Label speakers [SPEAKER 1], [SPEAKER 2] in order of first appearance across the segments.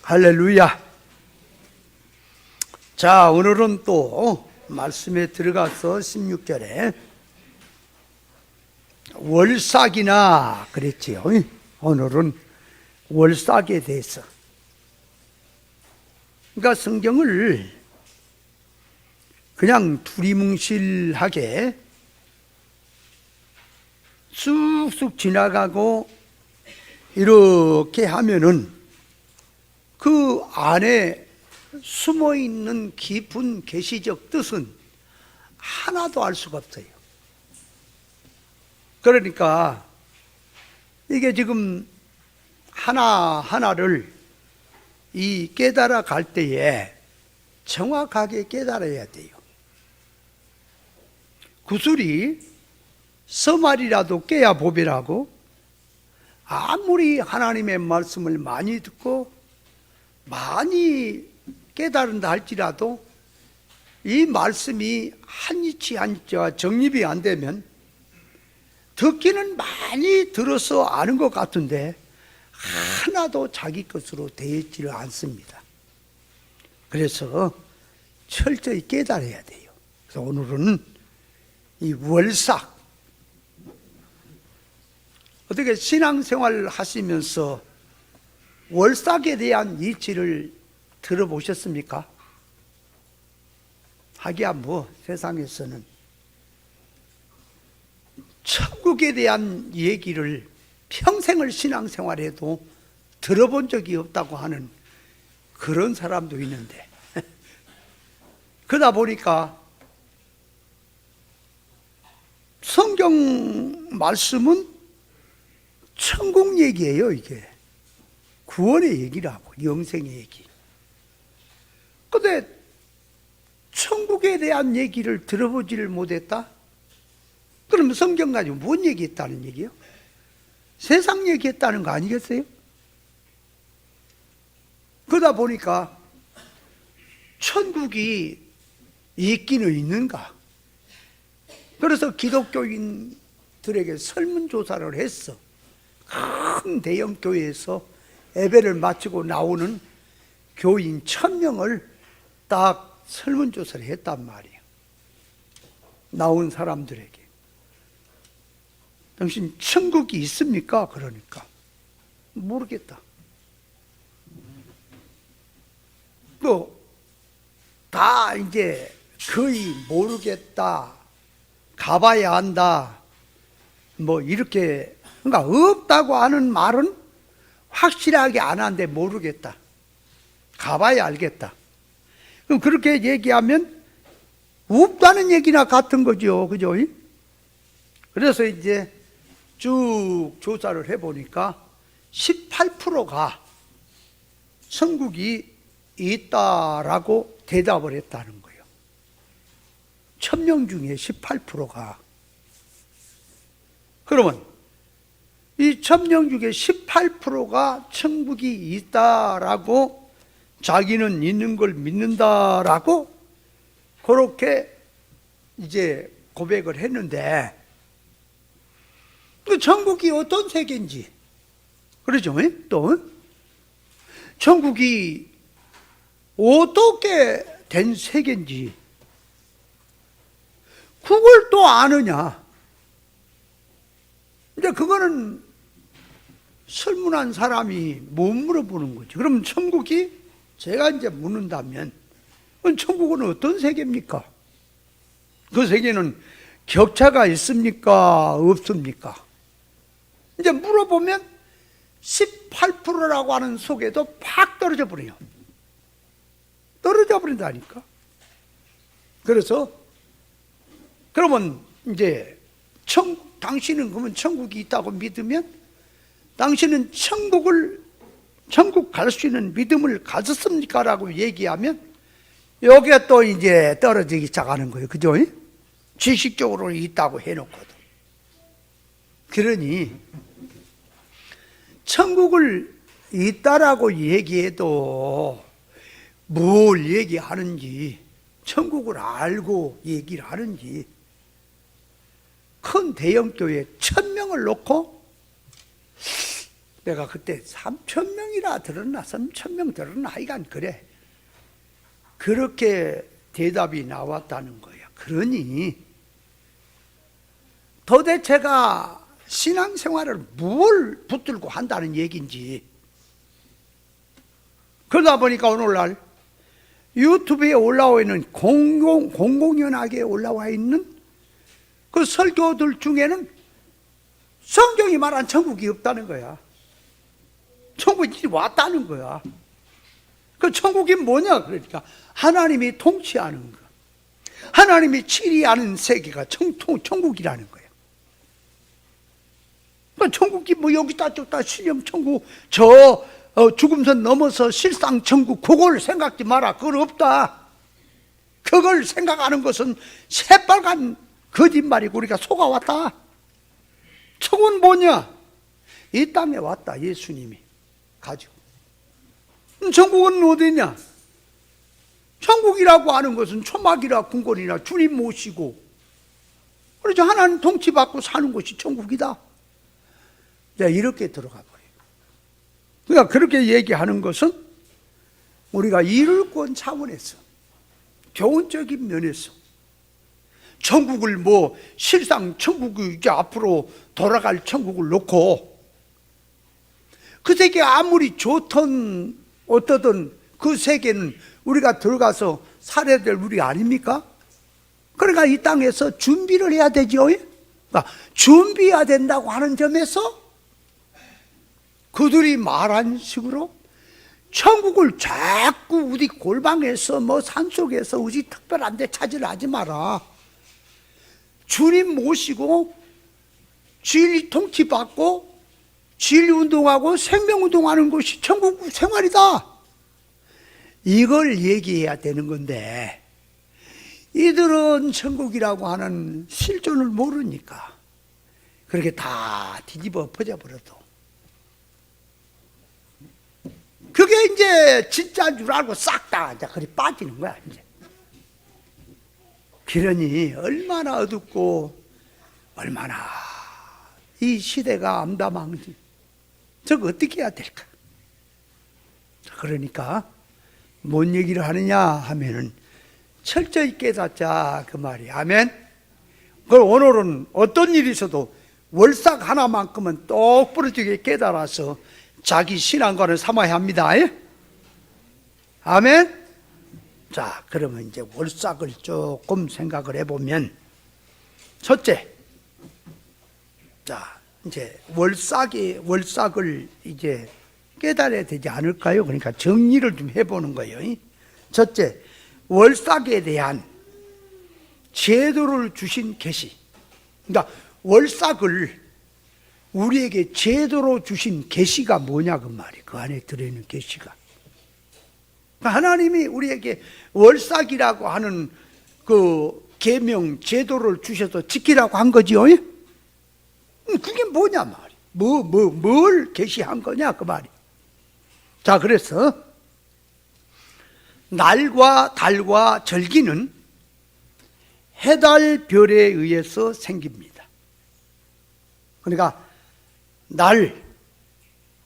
[SPEAKER 1] 할렐루야. 자, 오늘은 또 말씀에 들어가서 16절에 월삭이나 그랬지요. 오늘은 월삭에 대해서. 그러니까 성경을 그냥 두리뭉실하게 쑥쑥 지나가고 이렇게 하면은 그 안에 숨어있는 깊은 계시적 뜻은 하나도 알 수가 없어요. 그러니까 이게 지금 하나하나를 이 깨달아 갈 때에 정확하게 깨달아야 돼요. 구슬이 서말이라도 깨야 보배라고, 아무리 하나님의 말씀을 많이 듣고 많이 깨달은다 할지라도 이 말씀이 한이치 한이치가 정립이 안 되면 듣기는 많이 들어서 아는 것 같은데 하나도 자기 것으로 되지를 않습니다. 그래서 철저히 깨달아야 돼요. 그래서 오늘은 이 월삭, 어떻게 신앙생활을 하시면서 월삭에 대한 이치를 들어보셨습니까? 하기야 뭐 세상에서는 천국에 대한 얘기를 평생을 신앙생활해도 들어본 적이 없다고 하는 그런 사람도 있는데 그러다 보니까 성경 말씀은 천국 얘기예요. 이게 구원의 얘기라고, 영생의 얘기. 근데 천국에 대한 얘기를 들어보지를 못했다? 그럼 성경 가지고 뭔 얘기했다는 얘기요? 세상 얘기했다는 거 아니겠어요? 그러다 보니까 천국이 있기는 있는가? 그래서 기독교인들에게 설문조사를 했어. 큰 대형 교회에서 예배를 마치고 나오는 교인 1000명을 딱 설문조사를 했단 말이에요. 나온 사람들에게. 당신 천국이 있습니까? 그러니까 모르겠다. 또 다 이제 거의 모르겠다, 가봐야 한다, 뭐 이렇게, 그러니까 없다고 하는 말은 확실하게 안 하는데 모르겠다, 가봐야 알겠다. 그럼 그렇게 얘기하면 없다는 얘기나 같은 거죠. 그죠? 그래서 이제 쭉 조사를 해보니까 18%가 천국이 있다라고 대답을 했다는 거예요. 1000명 중에 18%가. 그러면 이 1000명 중에 18%가 천국이 있다라고, 자기는 있는 걸 믿는다라고 그렇게 이제 고백을 했는데, 그 천국이 어떤 세계인지, 그러죠? 또 천국이 어떻게 된 세계인지 그걸 또 아느냐? 이제 그거는 설문한 사람이 못 물어보는 거지. 그럼 천국이, 제가 이제 묻는다면, 천국은 어떤 세계입니까? 그 세계는 격차가 있습니까? 없습니까? 이제 물어보면 18%라고 하는 속에도 팍 떨어져 버려요. 떨어져 버린다니까. 그래서 그러면 이제 당신은 그러면 천국이 있다고 믿으면 당신은 천국 갈 수 있는 믿음을 가졌습니까? 라고 얘기하면 여기에 또 이제 떨어지기 시작하는 거예요. 그죠? 지식적으로 있다고 해놓거든. 그러니 천국을 있다라고 얘기해도 뭘 얘기하는지, 천국을 알고 얘기를 하는지, 큰 대형교회 1000명을 놓고 내가 그때 3,000명이라 들었나 3,000명 들었나 하여간 그래. 그렇게 대답이 나왔다는 거야. 그러니 도대체가 신앙생활을 뭘 붙들고 한다는 얘기인지. 그러다 보니까 오늘날 유튜브에 올라와 있는 공공연하게 올라와 있는 그 설교들 중에는 성경이 말한 천국이 없다는 거야. 천국이 왔다는 거야. 그 천국이 뭐냐? 그러니까 하나님이 통치하는 거, 하나님이 치리하는 세계가 천국이라는 거야. 그 천국이 뭐 여기다 저기다 신령 천국, 죽음선 넘어서 실상 천국, 그걸 생각지 마라. 그건 없다. 그걸 생각하는 것은 새빨간 거짓말이고 우리가 속아왔다. 천국은 뭐냐? 이 땅에 왔다. 예수님이 가지고. 천국은 어디냐? 천국이라고 하는 것은 초막이라 궁궐이나 주님 모시고 그렇죠. 하나님 통치받고 사는 것이 천국이다. 이렇게 들어가 버려요. 그러니까 그렇게 얘기하는 것은 우리가 이룰권 차원에서, 교훈적인 면에서 천국을 뭐 실상 천국이 이제 앞으로 돌아갈 천국을 놓고 그 세계 아무리 좋든 어떠든 그 세계는 우리가 들어가서 살아야 될 우리 아닙니까? 그러니까 이 땅에서 준비를 해야 되죠. 그러니까 준비해야 된다고 하는 점에서 그들이 말한 식으로 천국을 자꾸 우리 골방에서 뭐 산속에서 우리 특별한 데 찾으려 하지 마라. 주님 모시고 진리 통치받고 진리 운동하고 생명 운동하는 것이 천국 생활이다. 이걸 얘기해야 되는 건데 이들은 천국이라고 하는 실존을 모르니까 그렇게 다 뒤집어 퍼져버려도 그게 이제 진짜인 줄 알고 싹 다 이제 그리 빠지는 거야. 이제 그러니 얼마나 어둡고 얼마나 이 시대가 암담한지 저거 어떻게 해야 될까? 그러니까 뭔 얘기를 하느냐 하면은 철저히 깨닫자 그 말이. 아멘. 그걸 오늘은 어떤 일이 있어도 월삭 하나만큼은 똑부러지게 깨달아서 자기 신앙관을 삼아야 합니다. 아멘. 자, 그러면 이제 월삭을 조금 생각을 해보면, 첫째, 자, 이제 월삭을 이제 깨달아야 되지 않을까요? 그러니까 정리를 좀 해보는 거예요. 첫째, 월삭에 대한 제도를 주신 계시. 그러니까 월삭을 우리에게 제도로 주신 계시가 뭐냐 그 말이. 그 안에 들어있는 계시가. 하나님이 우리에게 월삭이라고 하는 그 계명 제도를 주셔서 지키라고 한 거지요. 그게 뭐냐 말이. 뭘 계시한 거냐 그 말이. 자, 그래서 날과 달과 절기는 해달 별에 의해서 생깁니다. 그러니까 날,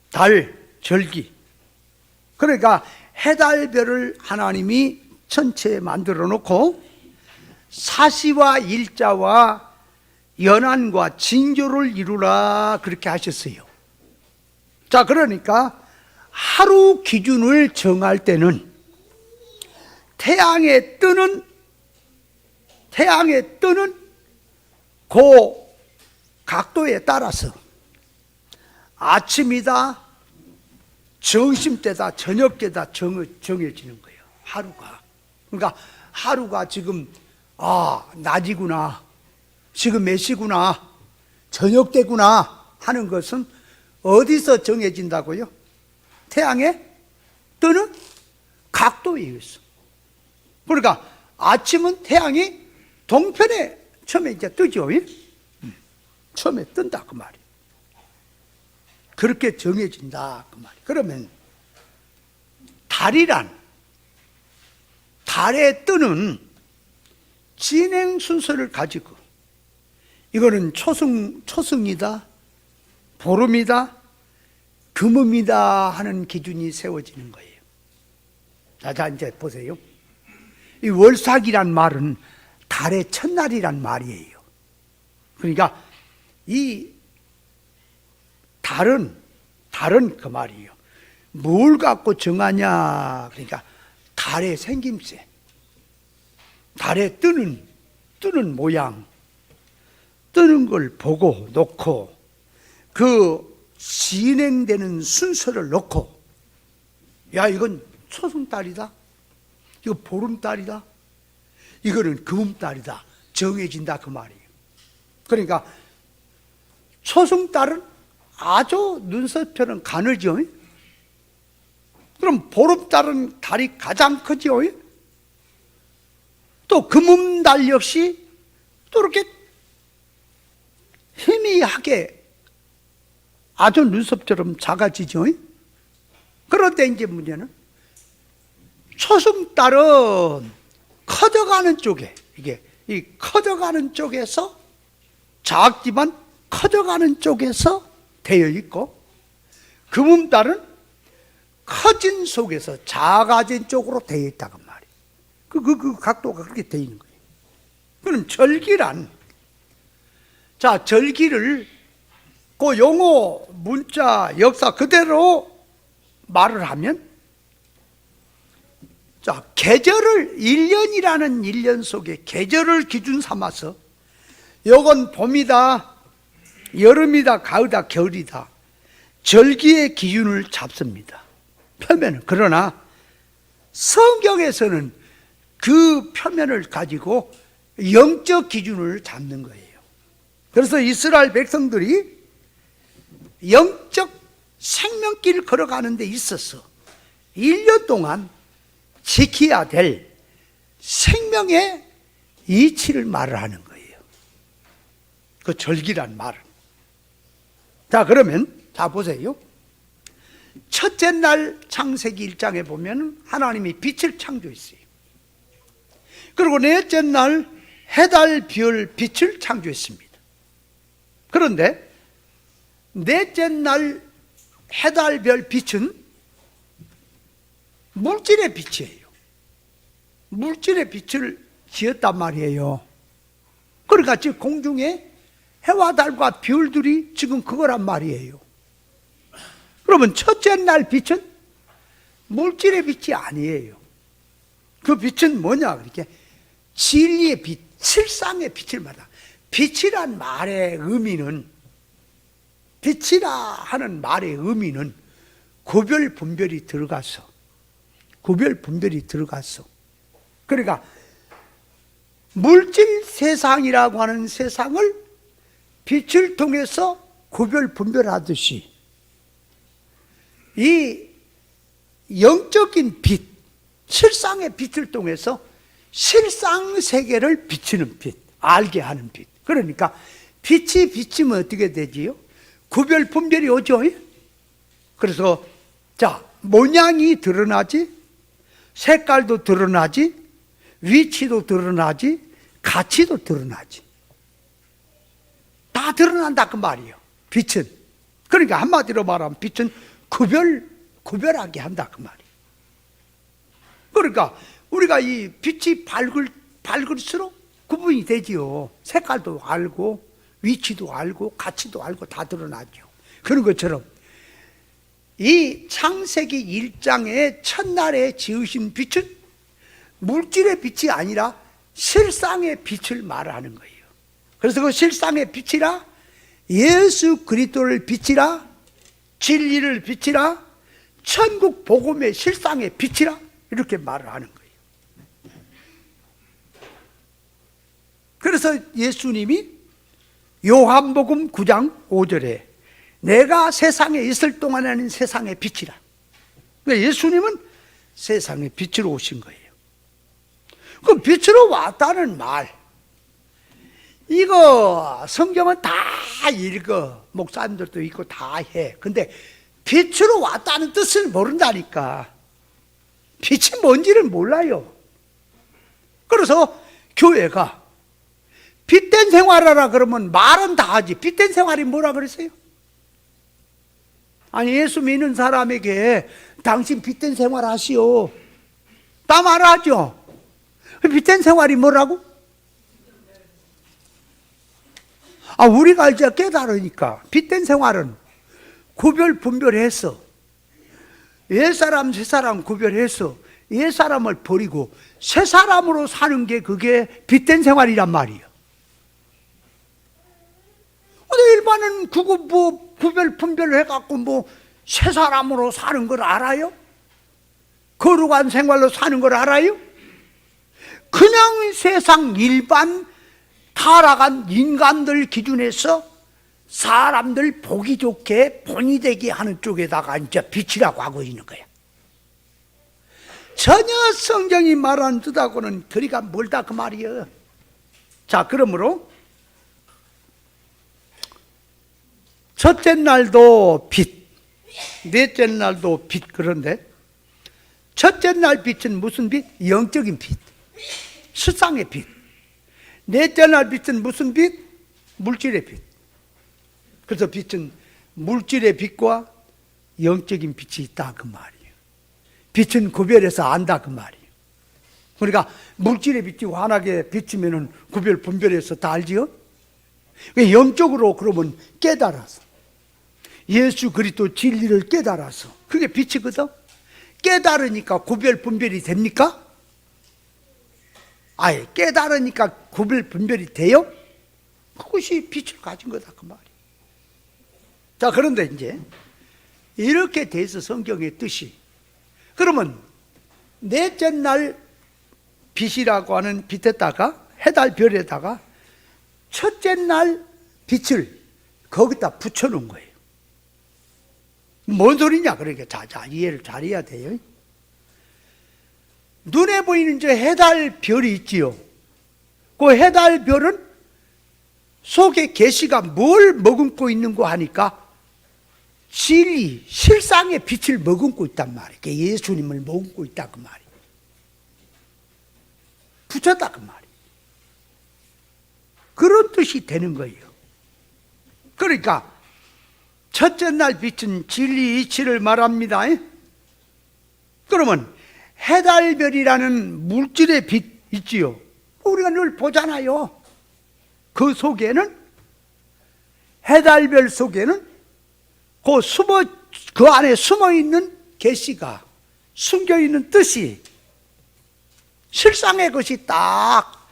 [SPEAKER 1] 달, 절기. 그러니까 해달별을 하나님이 천체에 만들어 놓고 사시와 일자와 연한과 징조를 이루라 그렇게 하셨어요. 자, 그러니까 하루 기준을 정할 때는 태양에 뜨는 그 각도에 따라서 아침이다, 점심때다, 저녁때다 정해지는 거예요. 하루가. 그러니까 하루가 지금 낮이구나, 지금 몇 시구나, 저녁 때구나 하는 것은 어디서 정해진다고요? 태양에 뜨는 각도에 의해서. 그러니까 아침은 태양이 동편에 처음에 이제 뜨죠. 처음에 뜬다 그 말이. 그렇게 정해진다 그 말이. 그러면 달에 뜨는 진행 순서를 가지고 이거는 초승이다, 보름이다, 금음이다 하는 기준이 세워지는 거예요. 자, 이제 보세요. 이 월삭이란 말은 달의 첫날이란 말이에요. 그러니까 이 달은 그 말이에요. 뭘 갖고 정하냐? 그러니까 달의 생김새, 달의 뜨는 모양, 뜨는 걸 보고 놓고 그 진행되는 순서를 놓고, 야, 이건 초승달이다, 이거 보름달이다, 이거는 금음달이다 정해진다 그 말이에요. 그러니까 초승달은 아주 눈썹표는 가늘죠. 그럼 보름달은 달이 가장 크죠. 또 금음달 역시 또 이렇게 희미하게 아주 눈썹처럼 작아지죠. 그런데 이제 문제는 초승달은 커져가는 쪽에, 이게 이 커져가는 쪽에서, 작지만 커져가는 쪽에서 되어 있고, 금음달은 커진 속에서 작아진 쪽으로 되어 있다고 말이에요. 그 각도가 그렇게 되어 있는 거예요. 그럼 절기란, 자, 절기를 그 용어, 문자, 역사 그대로 말을 하면, 자, 계절을 1년이라는 1년 속에 계절을 기준 삼아서 요건 봄이다, 여름이다, 가을이다, 겨울이다, 절기의 기준을 잡습니다. 표면은. 그러나 성경에서는 그 표면을 가지고 영적 기준을 잡는 거예요. 그래서 이스라엘 백성들이 영적 생명길을 걸어가는 데 있어서 1년 동안 지켜야 될 생명의 이치를 말을 하는 거예요. 그 절기란 말은. 자, 그러면 자 보세요. 첫째 날 창세기 1장에 보면 하나님이 빛을 창조했어요. 그리고 넷째 날 해달 별 빛을 창조했습니다. 그런데 넷째 날 해달 별 빛은 물질의 빛이에요. 물질의 빛을 지었단 말이에요. 그러니까 지금 공중에 해와 달과 별들이 지금 그거란 말이에요. 그러면 첫째 날 빛은 물질의 빛이 아니에요. 그 빛은 뭐냐? 그렇게 진리의 빛, 실상의 빛을 말한다. 빛이란 말의 의미는, 빛이라 하는 말의 의미는 구별 분별이 들어가서, 그러니까 물질 세상이라고 하는 세상을 빛을 통해서 구별 분별하듯이 이 영적인 빛, 실상의 빛을 통해서 실상 세계를 비치는 빛, 알게 하는 빛. 그러니까 빛이 비치면 어떻게 되지요? 구별 분별이 오죠. 그래서 자, 모양이 드러나지, 색깔도 드러나지, 위치도 드러나지, 가치도 드러나지. 다 드러난다 그 말이에요. 빛은. 그러니까 한마디로 말하면 빛은 구별하게 한다 그 말이에요. 그러니까 우리가 이 빛이 밝을수록 구분이 되지요. 색깔도 알고 위치도 알고 가치도 알고 다 드러나죠. 그런 것처럼 이 창세기 1장의 첫날에 지으신 빛은 물질의 빛이 아니라 실상의 빛을 말하는 거예요. 그래서 그 실상의 빛이라, 예수 그리스도를 빛이라, 진리를 빛이라, 천국 복음의 실상의 빛이라, 이렇게 말을 하는 거예요. 그래서 예수님이 요한복음 9장 5절에 내가 세상에 있을 동안에는 세상의 빛이라. 그러니까 예수님은 세상의 빛으로 오신 거예요. 그 빛으로 왔다는 말, 이거 성경은 다 읽어, 목사님들도 읽고 다 해. 근데 빛으로 왔다는 뜻을 모른다니까. 빛이 뭔지를 몰라요. 그래서 교회가 빛된 생활하라 그러면 말은 다 하지, 빛된 생활이 뭐라 그랬어요? 아니 예수 믿는 사람에게 당신 빛된 생활 하시오. 다 말하죠. 빛된 생활이 뭐라고? 우리가 이제 깨달으니까 빛된 생활은 구별 분별해서 옛사람 새사람 구별해서 옛사람을 버리고 새사람으로 사는 게 그게 빛된 생활이란 말이에요. 일반은 그거 뭐 구별 분별을 해갖고 뭐 새사람으로 사는 걸 알아요? 거룩한 생활로 사는 걸 알아요? 그냥 세상 일반 타락한 인간들 기준에서 사람들 보기 좋게 본이 되게 하는 쪽에다가 이제 빛이라고 하고 있는 거야. 전혀 성경이 말하는 뜻하고는 거리가 멀다 그 말이에요. 자, 그러므로 첫째 날도 빛, 넷째 날도 빛. 그런데 첫째 날 빛은 무슨 빛? 영적인 빛, 실상의 빛. 넷째 날 빛은 무슨 빛? 물질의 빛. 그래서 빛은 물질의 빛과 영적인 빛이 있다 그 말이에요. 빛은 구별해서 안다 그 말이에요. 그러니까 물질의 빛이 환하게 비치면은 구별 분별해서 다 알지요? 영적으로 그러면 깨달아서 예수 그리스도 진리를 깨달아서 그게 빛이거든. 깨달으니까 구별 분별이 됩니까? 아예 깨달으니까 구별 분별이 돼요? 그것이 빛을 가진 거다 그 말이에요. 자, 그런데 이제 이렇게 돼서 성경의 뜻이, 그러면 넷째 날 빛이라고 하는 빛에다가 해달 별에다가 첫째 날 빛을 거기다 붙여놓은 거예요. 뭔 소리냐? 그러니까 자 이해를 잘해야 돼요. 눈에 보이는 저 해달 별이 있지요. 그 해달 별은 속에 계시가 뭘 머금고 있는 거 하니까 진리, 실상의 빛을 머금고 있단 말이에요. 예수님을 머금고 있다 그 말이에요. 붙였다 그 말이에요. 그런 뜻이 되는 거예요. 그러니까 첫째 날 빛은 진리 이치를 말합니다. 그러면 해달별이라는 물질의 빛 있지요. 우리가 늘 보잖아요. 그 속에는, 해달별 속에는 그 안에 숨어 있는 계시가, 숨겨 있는 뜻이, 실상의 것이 딱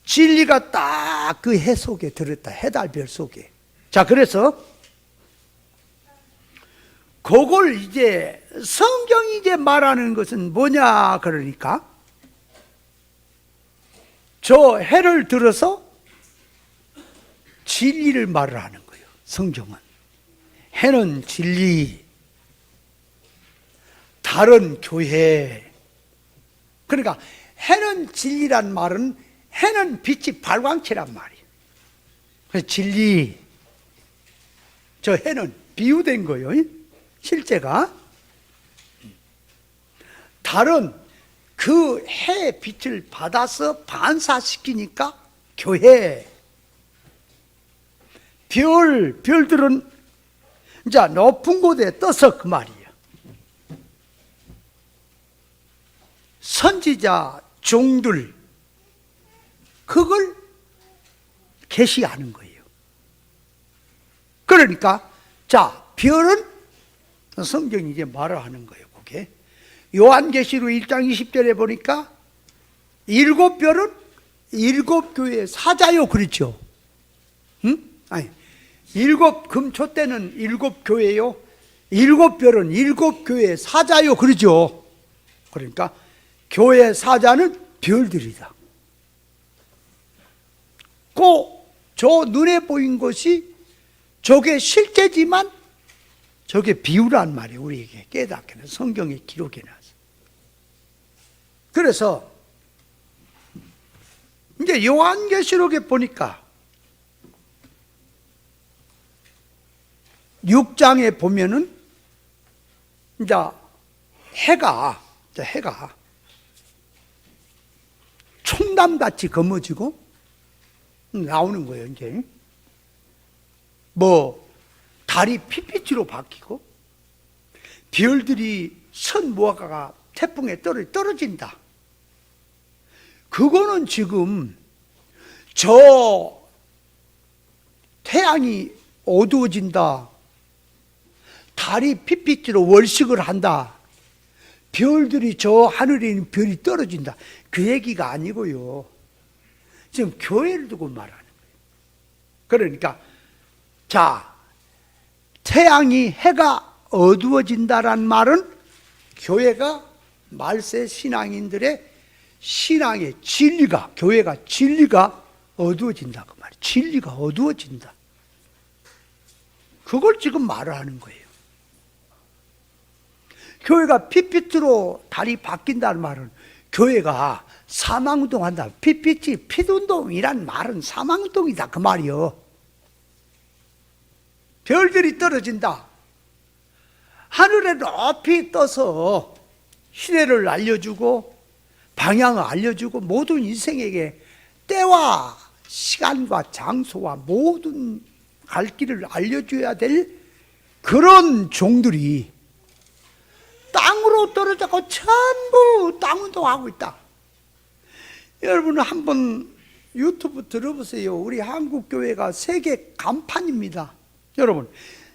[SPEAKER 1] 진리가 딱 그 해 속에 들었다. 해달별 속에. 자, 그래서 그걸 이제 성경이 이제 말하는 것은 뭐냐 그러니까 저 해를 들어서 진리를 말을 하는 거예요. 성경은 해는 진리, 달은 교회. 그러니까 해는 진리란 말은 해는 빛이 발광체란 말이에요. 그래서 진리, 저 해는 비유된 거예요. 실제가. 달은 그 해 빛을 받아서 반사시키니까 교회. 별들은 이제 높은 곳에 떠서 그 말이에요. 선지자 종들, 그걸 계시하는 거예요. 그러니까 자, 별은 성경이 이제 말을 하는 거예요. 그게 요한계시록 1장 20절에 보니까 7별은 7교회의 사자요 그렇죠? 응? 아니, 7금초 때는 7교회요, 7별은 7교회의 사자요 그러죠? 그러니까 교회 사자는 별들이다. 저 눈에 보인 것이 저게 실제지만 저게 비유란 말이에요. 우리에게 깨닫게는 성경에 기록해 놨어요. 그래서 이제 요한계시록에 보니까 6장에 보면은 이제 해가 총담같이 검어지고 나오는 거예요. 이제 뭐 달이 핏빛으로 바뀌고 별들이 선 모아가 태풍에 떨어진다. 그거는 지금 저 태양이 어두워진다, 달이 핏빛으로 월식을 한다, 별들이 저 하늘에 있는 별이 떨어진다, 그 얘기가 아니고요. 지금 교회를 두고 말하는 거예요. 그러니까 자, 태양이, 해가 어두워진다란 말은 교회가 말세 신앙인들의 신앙의 진리가, 교회가 진리가 어두워진다 그 말이에요. 진리가 어두워진다. 그걸 지금 말을 하는 거예요. 교회가 핏빛으로 달이 바뀐다는 말은 교회가 사망운동한다. 핏빛이 핏운동이란 말은 사망운동이다 그 말이요. 별들이 떨어진다. 하늘에 높이 떠서 시대를 알려주고 방향을 알려주고 모든 인생에게 때와 시간과 장소와 모든 갈 길을 알려줘야 될 그런 종들이 땅으로 떨어져서 전부 땅운동하고 있다. 여러분 한번 유튜브 들어보세요. 우리 한국교회가 세계 간판입니다. 여러분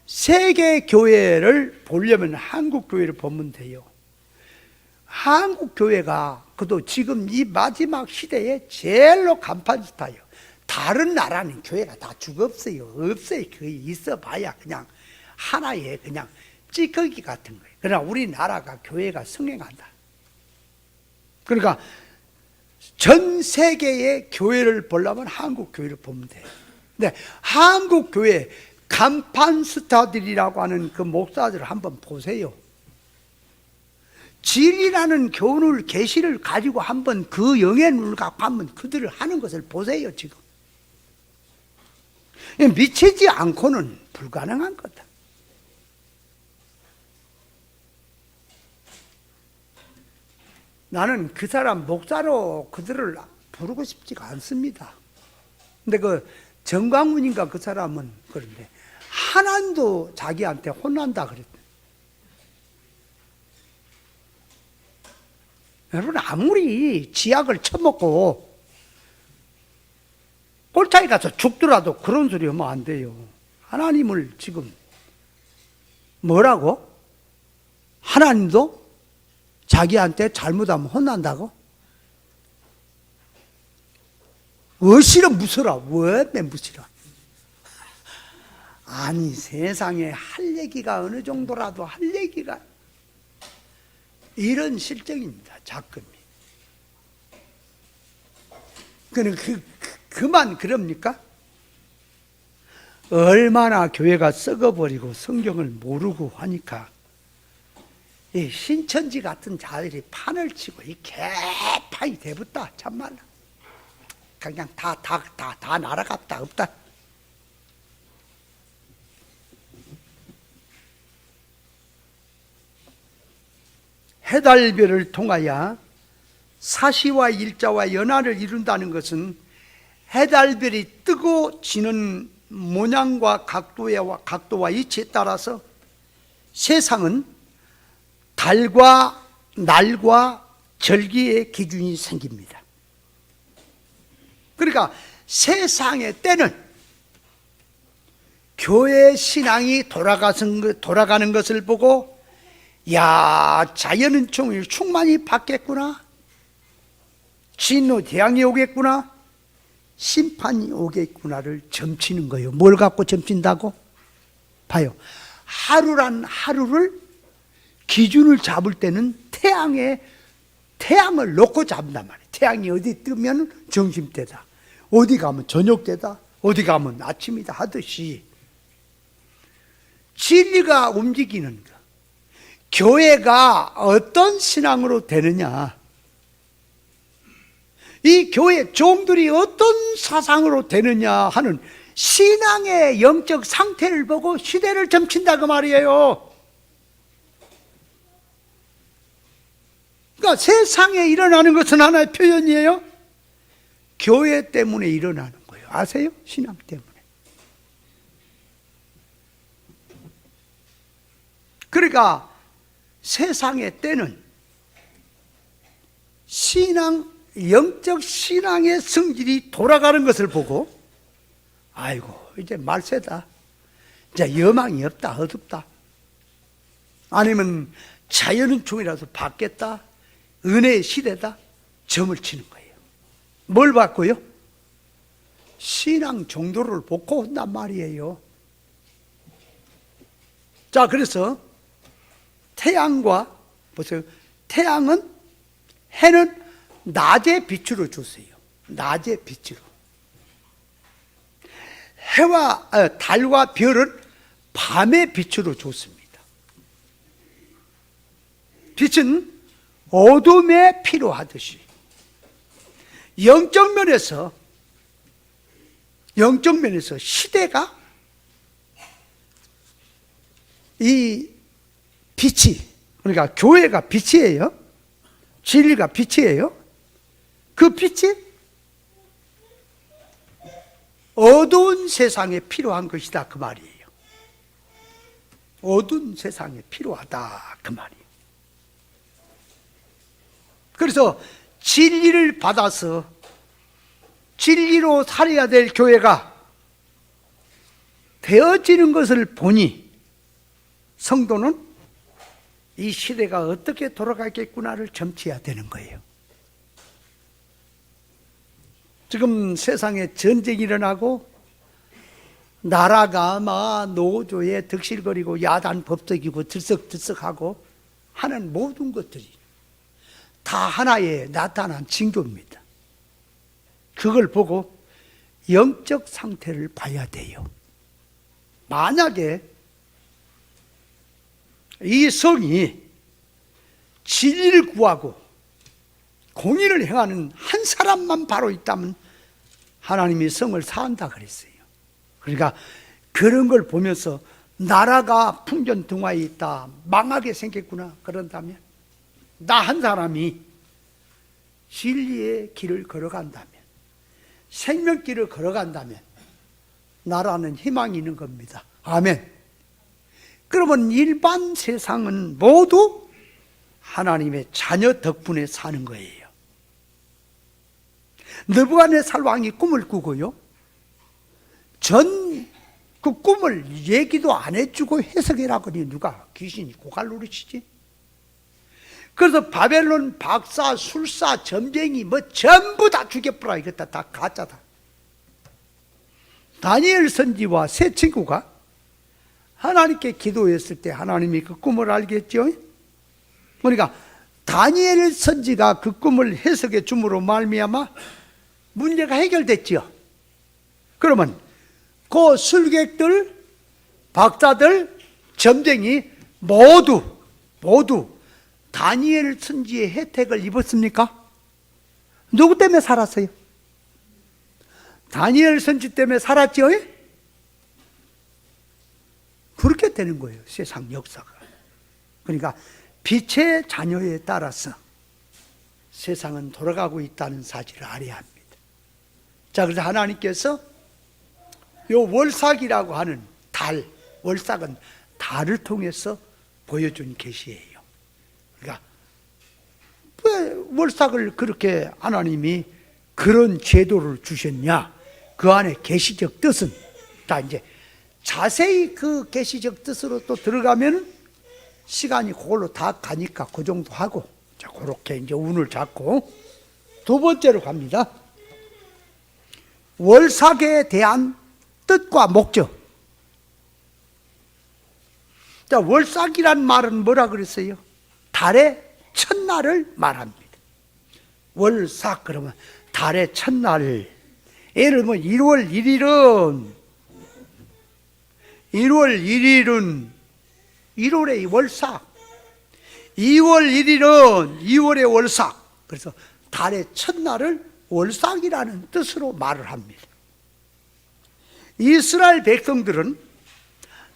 [SPEAKER 1] 세계교회를 보려면 한국교회를 보면 돼요. 한국교회가 그도 지금 이 마지막 시대에 제일로 간판 스타예요. 다른 나라는 교회가 다 죽었어요. 없어요. 거의 있어봐야 그냥 하나의 그냥 찌꺼기 같은 거예요. 그러나 우리나라가 교회가 성행한다. 그러니까 전 세계의 교회를 보려면 한국 교회를 보면 돼요. 근데 한국 교회 간판 스타들이라고 하는 그 목사들을 한번 보세요. 진리라는 교훈을, 계시를 가지고 한번 그 영의 눈을 갖고 한번 그들을 하는 것을 보세요. 지금 미치지 않고는 불가능한 거다. 나는 그 사람 목사로 그들을 부르고 싶지가 않습니다. 근데 그 정광훈인가 그 사람은 그런데 하나님도 자기한테 혼난다 그랬다. 여러분 아무리 지약을 처먹고 꼴차에 가서 죽더라도 그런 소리 하면 안 돼요. 하나님을 지금 뭐라고? 하나님도 자기한테 잘못하면 혼난다고? 어시러 무서라. 왜 무시라? 아니 세상에 할 얘기가 어느 정도라도 할 얘기가 이런 실정입니다. 작금이. 그만 그럽니까? 얼마나 교회가 썩어버리고 성경을 모르고 하니까 이 신천지 같은 자들이 판을 치고 이 개판이 돼붙다. 참말로 그냥 다 날아갔다 없다. 해달별을 통하여 사시와 일자와 연화를 이룬다는 것은 해달별이 뜨고 지는 모양과 각도와 위치에 따라서 세상은 달과 날과 절기의 기준이 생깁니다. 그러니까 세상의 때는 교회 신앙이 돌아가는 것을 보고 야, 자연은 충만히 바뀌었구나, 진노 대항이 오겠구나, 심판이 오겠구나를 점치는 거예요. 뭘 갖고 점친다고? 봐요. 하루란 하루를 기준을 잡을 때는 태양을 놓고 잡는단 말이에요. 태양이 어디 뜨면 점심때다, 어디 가면 저녁때다, 어디 가면 아침이다 하듯이 진리가 움직이는 거. 교회가 어떤 신앙으로 되느냐, 이 교회 종들이 어떤 사상으로 되느냐 하는 신앙의 영적 상태를 보고 시대를 점친다 그 말이에요. 그러니까 세상에 일어나는 것은 하나의 표현이에요. 교회 때문에 일어나는 거예요. 아세요? 신앙 때문에. 그러니까 세상의 때는 영적 신앙의 성질이 돌아가는 것을 보고, 아이고, 이제 말세다. 이제 여망이 없다, 어둡다. 아니면 자연은 종이라도 받겠다. 은혜의 시대다. 점을 치는 거예요. 뭘 받고요? 신앙 정도를 보고 온단 말이에요. 자, 그래서 태양과, 보세요. 해는 낮의 빛으로 주세요. 낮의 빛으로. 달과 별은 밤의 빛으로 줬습니다. 빛은 어둠에 필요하듯이 영적 면에서 시대가 이 빛이, 그러니까 교회가 빛이에요. 진리가 빛이에요. 그 빛이 어두운 세상에 필요한 것이다, 그 말이에요. 어두운 세상에 필요하다, 그 말이에요. 그래서 진리를 받아서 진리로 살아야 될 교회가 되어지는 것을 보니 성도는 이 시대가 어떻게 돌아가겠구나를 점치해야 되는 거예요. 지금 세상에 전쟁이 일어나고 나라가 막 노조에 득실거리고 야단 법석이고 들썩들썩하고 하는 모든 것들이 다 하나의 나타난 징조입니다. 그걸 보고 영적 상태를 봐야 돼요. 만약에 이 성이 진리를 구하고 공의를 행하는 한 사람만 바로 있다면 하나님이 성을 사한다 그랬어요. 그러니까 그런 걸 보면서 나라가 풍전등화에 있다, 망하게 생겼구나 그런다면, 나 한 사람이 진리의 길을 걸어간다면, 생명길을 걸어간다면 나라는 희망이 있는 겁니다. 아멘. 그러면 일반 세상은 모두 하나님의 자녀 덕분에 사는 거예요. 느부갓네살 왕이 꿈을 꾸고요, 그 꿈을 얘기도 안 해주고 해석해라고 하니 누가, 귀신이 고갈 노릇이지. 그래서 바벨론 박사, 술사, 점쟁이 뭐 전부 다 죽여버려. 이것다 다 가짜다. 다니엘 선지와 세 친구가 하나님께 기도했을 때 하나님이 그 꿈을 알겠죠. 그러니까 다니엘 선지가 그 꿈을 해석해 줌으로 말미암아 문제가 해결됐죠. 그러면 그 술객들, 박사들, 점쟁이 모두 다니엘 선지의 혜택을 입었습니까? 누구 때문에 살았어요? 다니엘 선지 때문에 살았죠? 그렇게 되는 거예요, 세상 역사가. 그러니까 빛의 자녀에 따라서 세상은 돌아가고 있다는 사실을 알아야 합니다. 자, 그래서 하나님께서 요 월삭이라고 하는 달, 월삭은 달을 통해서 보여준 계시예요. 그러니까 왜 월삭을 그렇게 하나님이 그런 제도를 주셨냐? 그 안에 계시적 뜻은, 다 이제 자세히 그 계시적 뜻으로 또 들어가면 시간이 그걸로 다 가니까 그 정도 하고, 자, 그렇게 이제 운을 잡고 두 번째로 갑니다. 월삭에 대한 뜻과 목적. 자, 월삭이란 말은 뭐라 그랬어요? 달의 첫날을 말합니다. 월삭 그러면 달의 첫날. 예를 들면 1월 1일은 1월의 월삭, 2월 1일은 2월의 월삭. 그래서 달의 첫날을 월삭이라는 뜻으로 말을 합니다. 이스라엘 백성들은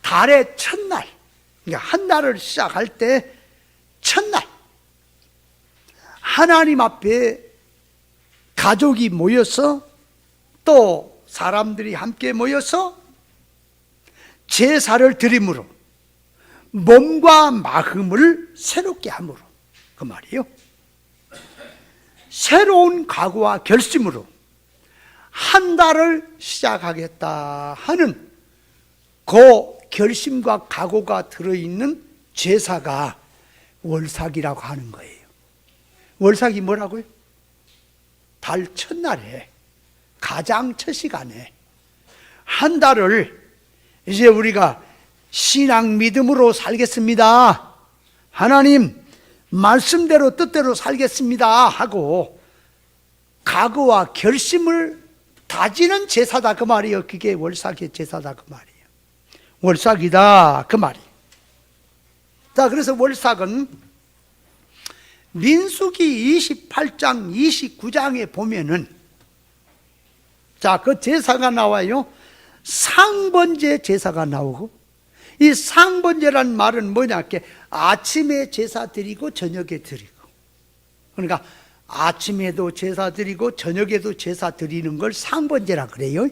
[SPEAKER 1] 달의 첫날, 그러니까 한 달을 시작할 때 첫날, 하나님 앞에 가족이 모여서 또 사람들이 함께 모여서 제사를 드림으로 몸과 마음을 새롭게 함으로, 그 말이에요. 새로운 각오와 결심으로 한 달을 시작하겠다 하는 그 결심과 각오가 들어있는 제사가 월삭이라고 하는 거예요. 월삭이 뭐라고요? 달 첫날에, 가장 첫 시간에 한 달을 이제 우리가 신앙 믿음으로 살겠습니다, 하나님 말씀대로 뜻대로 살겠습니다 하고 각오와 결심을 다지는 제사다, 그 말이에요. 그게 월삭의 제사다, 그 말이에요. 월삭이다, 그 말이에요. 자, 그래서 월삭은 민수기 28장 29장에 보면은, 자, 그 제사가 나와요. 상번제 제사가 나오고, 이 상번제란 말은 뭐냐, 아침에 제사 드리고 저녁에 드리고, 그러니까 아침에도 제사 드리고 저녁에도 제사 드리는 걸 상번제라 그래요.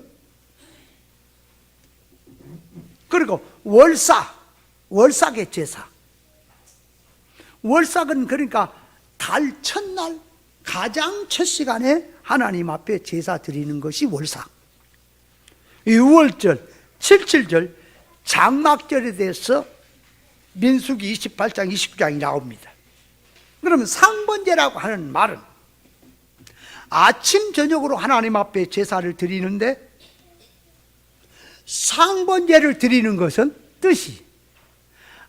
[SPEAKER 1] 그리고 월삭의 제사. 월삭은 그러니까 달 첫날 가장 첫 시간에 하나님 앞에 제사 드리는 것이 월삭. 유월절, 칠칠절, 장막절에 대해서 민수기 28장 29장이 나옵니다. 그러면 상번제라고 하는 말은 아침 저녁으로 하나님 앞에 제사를 드리는데, 상번제를 드리는 것은 뜻이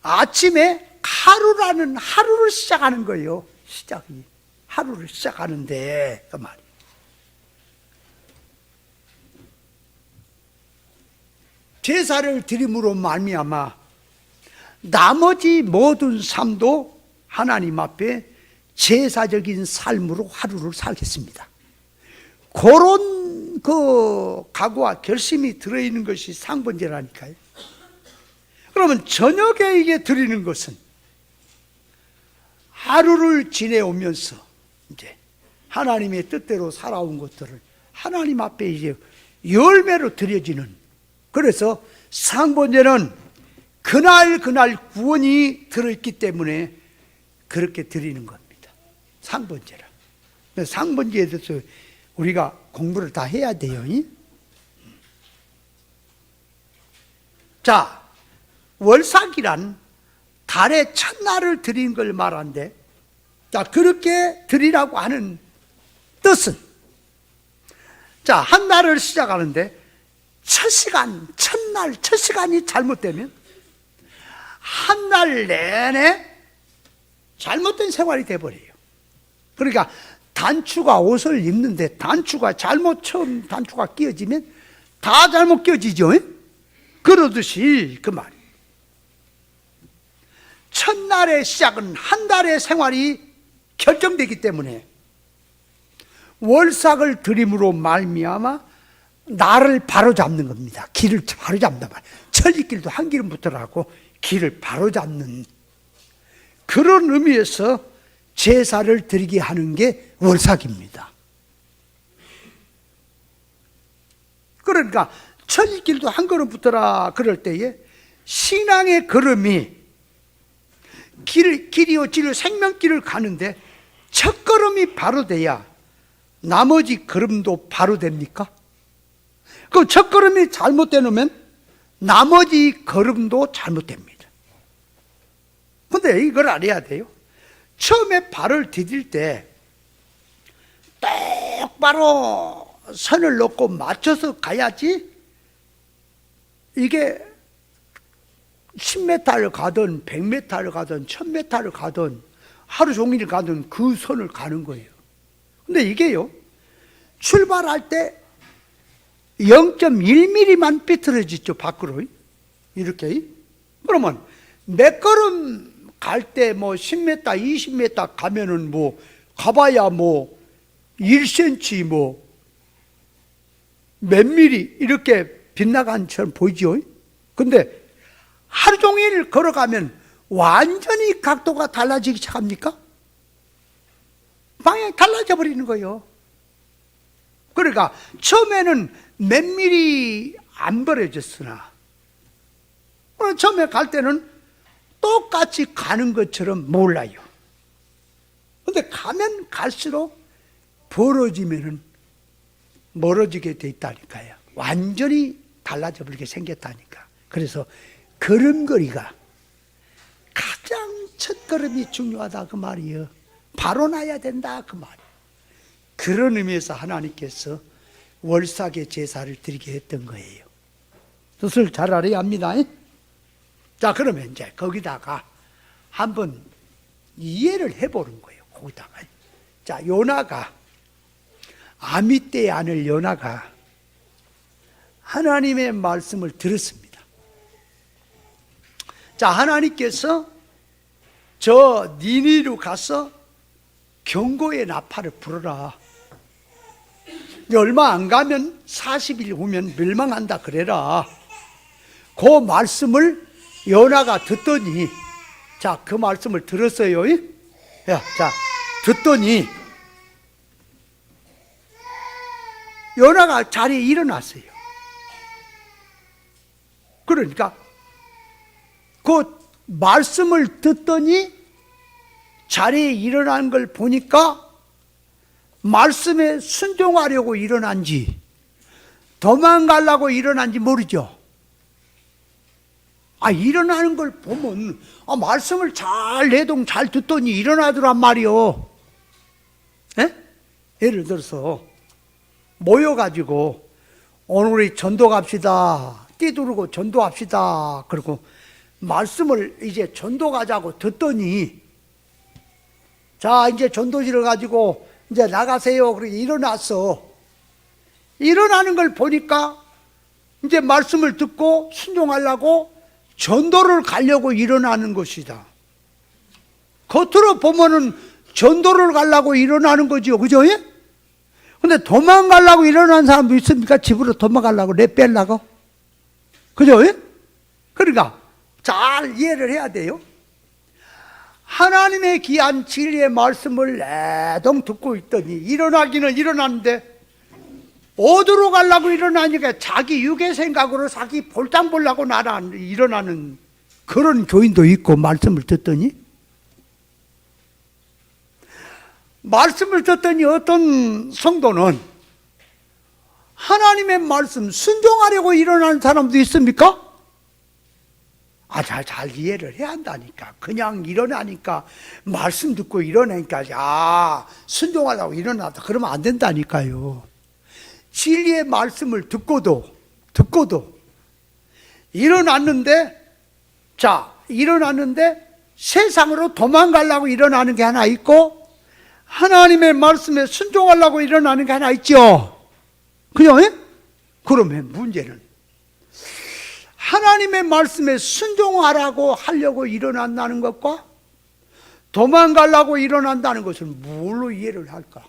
[SPEAKER 1] 아침에 하루를 시작하는 거예요. 하루를 시작하는데, 그 말이에요. 제사를 드림으로 말미암아 나머지 모든 삶도 하나님 앞에 제사적인 삶으로 하루를 살겠습니다, 그런 그 각오와 결심이 들어있는 것이 상번제라니까요. 그러면 저녁에 이게 드리는 것은 하루를 지내오면서 이제 하나님의 뜻대로 살아온 것들을 하나님 앞에 이제 열매로 드려지는, 그래서 상번제는 그날 구원이 들어있기 때문에 그렇게 드리는 겁니다, 상번제라. 상번제에 대해서 우리가 공부를 다 해야 돼요. 자, 월삭이란 달의 첫날을 드린 걸 말하는데, 자, 그렇게 드리라고 하는 뜻은, 자, 한 달을 시작하는데 첫 시간이 잘못되면 한 달 내내 잘못된 생활이 돼버려요. 그러니까 단추가 옷을 입는데 처음 단추가 끼어지면 다 잘못 끼어지죠. 그러듯이 그 말이에요. 첫날의 시작은 한 달의 생활이 결정되기 때문에 월삭을 드림으로 말미암아 나를 바로잡는 겁니다. 길을 바로잡는단 말이에요. 천리길도 한 길부터라고 길을 바로잡는 그런 의미에서 제사를 드리게 하는 게 월삭입니다. 그러니까 천리길도 한 걸음부터라 그럴 때에 신앙의 걸음이 길이요 진리요 생명길을 가는데 첫 걸음이 바로 돼야 나머지 걸음도 바로 됩니까? 그 첫 걸음이 잘못되면 나머지 걸음도 잘못됩니다. 근데 이걸 알아야 돼요. 처음에 발을 디딜 때 똑바로 선을 놓고 맞춰서 가야지 이게 10m를 가든 100m를 가든 1000m를 가든 하루 종일 가든 그 선을 가는 거예요. 근데 이게요, 출발할 때 0.1mm만 삐뚤어지죠, 밖으로. 이렇게. 그러면 몇 걸음 갈 때 뭐 10m, 20m 가면은 뭐 가봐야 뭐 1cm 뭐 몇 미리 이렇게 빗나간처럼 보이죠. 근데 하루 종일 걸어가면 완전히 각도가 달라지기 시작합니까? 방향이 달라져 버리는 거예요. 그러니까 처음에는 몇 미리 안 벌어졌으나 처음에 갈 때는 똑같이 가는 것처럼 몰라요. 근데 가면 갈수록 벌어지면은 멀어지게 돼 있다니까요. 완전히 달라져 버리게 생겼다니까. 그래서 걸음걸이가 가장 첫 걸음이 중요하다 그 말이에요. 바로 나야 된다 그 말이에요. 그런 의미에서 하나님께서 월삭의 제사를 드리게 했던 거예요. 뜻을 잘 알아야 합니다. 자, 그러면 이제 거기다가 한번 이해를 해보는 거예요. 거기다가. 자, 요나가, 아미떼의 아들 요나가 하나님의 말씀을 들었습니다. 자, 하나님께서 저 니니로 가서 경고의 나팔을 불어라. 얼마 안 가면 40일 후면 멸망한다 그래라. 그 말씀을 요나가 듣더니, 자, 그 말씀을 들었어요. 자, 듣더니 요나가 자리에 일어났어요. 그러니까 그 말씀을 듣더니 자리에 일어난 걸 보니까 말씀에 순종하려고 일어난지 도망가려고 일어난지 모르죠. 일어나는 걸 보면 말씀을 잘 내동 잘 듣더니 일어나더란 말이요. 예를 들어서 모여가지고 오늘 우리 전도 갑시다. 띠두르고 전도합시다. 그리고 말씀을 이제 전도 가자고 듣더니, 자, 이제 전도지를 가지고 이제 나가세요. 그러고 일어났어. 일어나는 걸 보니까 이제 말씀을 듣고 순종하려고 전도를 가려고 일어나는 것이다. 겉으로 보면은 전도를 가려고 일어나는 거지요. 그죠? 근데 도망가려고 일어난 사람도 있습니까? 집으로 도망가려고, 내 빼려고. 그죠? 그러니까 잘 이해를 해야 돼요. 하나님의 귀한 진리의 말씀을 애동 듣고 있더니 일어나기는 일어났는데 어디로 가려고 일어나니까 자기 육의 생각으로 자기 볼당 보려고 일어나는 그런 교인도 있고, 말씀을 듣더니 어떤 성도는 하나님의 말씀 순종하려고 일어나는 사람도 있습니까? 잘 이해를 해야 한다니까. 그냥 일어나니까, 말씀 듣고 일어나니까, 순종하려고 일어나다. 그러면 안 된다니까요. 진리의 말씀을 듣고도 일어났는데, 세상으로 도망가려고 일어나는 게 하나 있고, 하나님의 말씀에 순종하려고 일어나는 게 하나 있죠. 그죠? 그러면 문제는 하나님의 말씀에 순종하라고 하려고 일어난다는 것과 도망가려고 일어난다는 것을 뭘로 이해를 할까?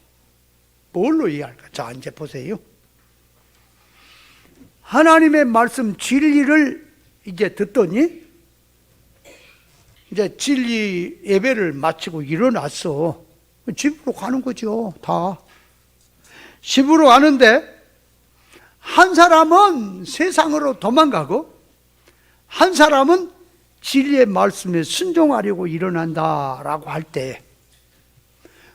[SPEAKER 1] 자, 이제 보세요. 하나님의 말씀 진리를 이제 듣더니 이제 진리 예배를 마치고 일어났어. 집으로 가는 거죠. 다 집으로 가는데 한 사람은 세상으로 도망가고 한 사람은 진리의 말씀에 순종하려고 일어난다라고 할 때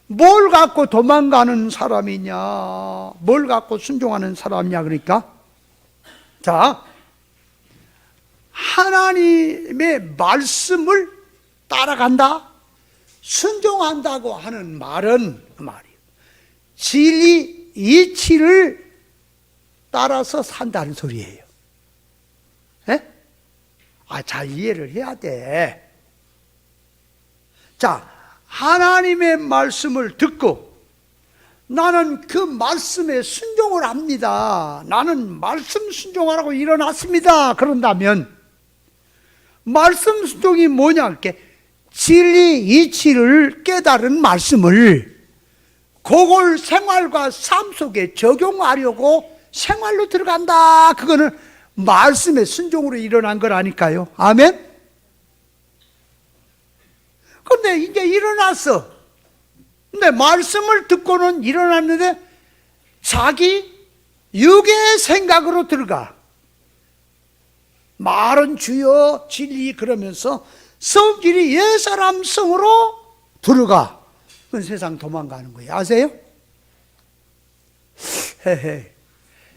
[SPEAKER 1] 뭘 갖고 도망가는 사람이냐, 뭘 갖고 순종하는 사람이냐. 그러니까 자, 하나님의 말씀을 따라간다, 순종한다고 하는 말은 그 말이에요. 진리 이치를 따라서 산다는 소리예요. 잘 이해를 해야 돼. 자, 하나님의 말씀을 듣고 나는 그 말씀에 순종을 합니다. 나는 말씀 순종하라고 일어났습니다. 그런다면 말씀 순종이 뭐냐? 이렇게 진리 이치를 깨달은 말씀을 그걸 생활과 삶 속에 적용하려고 생활로 들어간다. 그거는 말씀의 순종으로 일어난 거라니까요. 아멘? 그런데 이제 일어났어. 근데 말씀을 듣고는 일어났는데 자기 육의 생각으로 들어가. 말은 주여 진리 그러면서 성길이 옛사람 성으로 들어가. 그건 세상 도망가는 거예요. 아세요? 헤헤.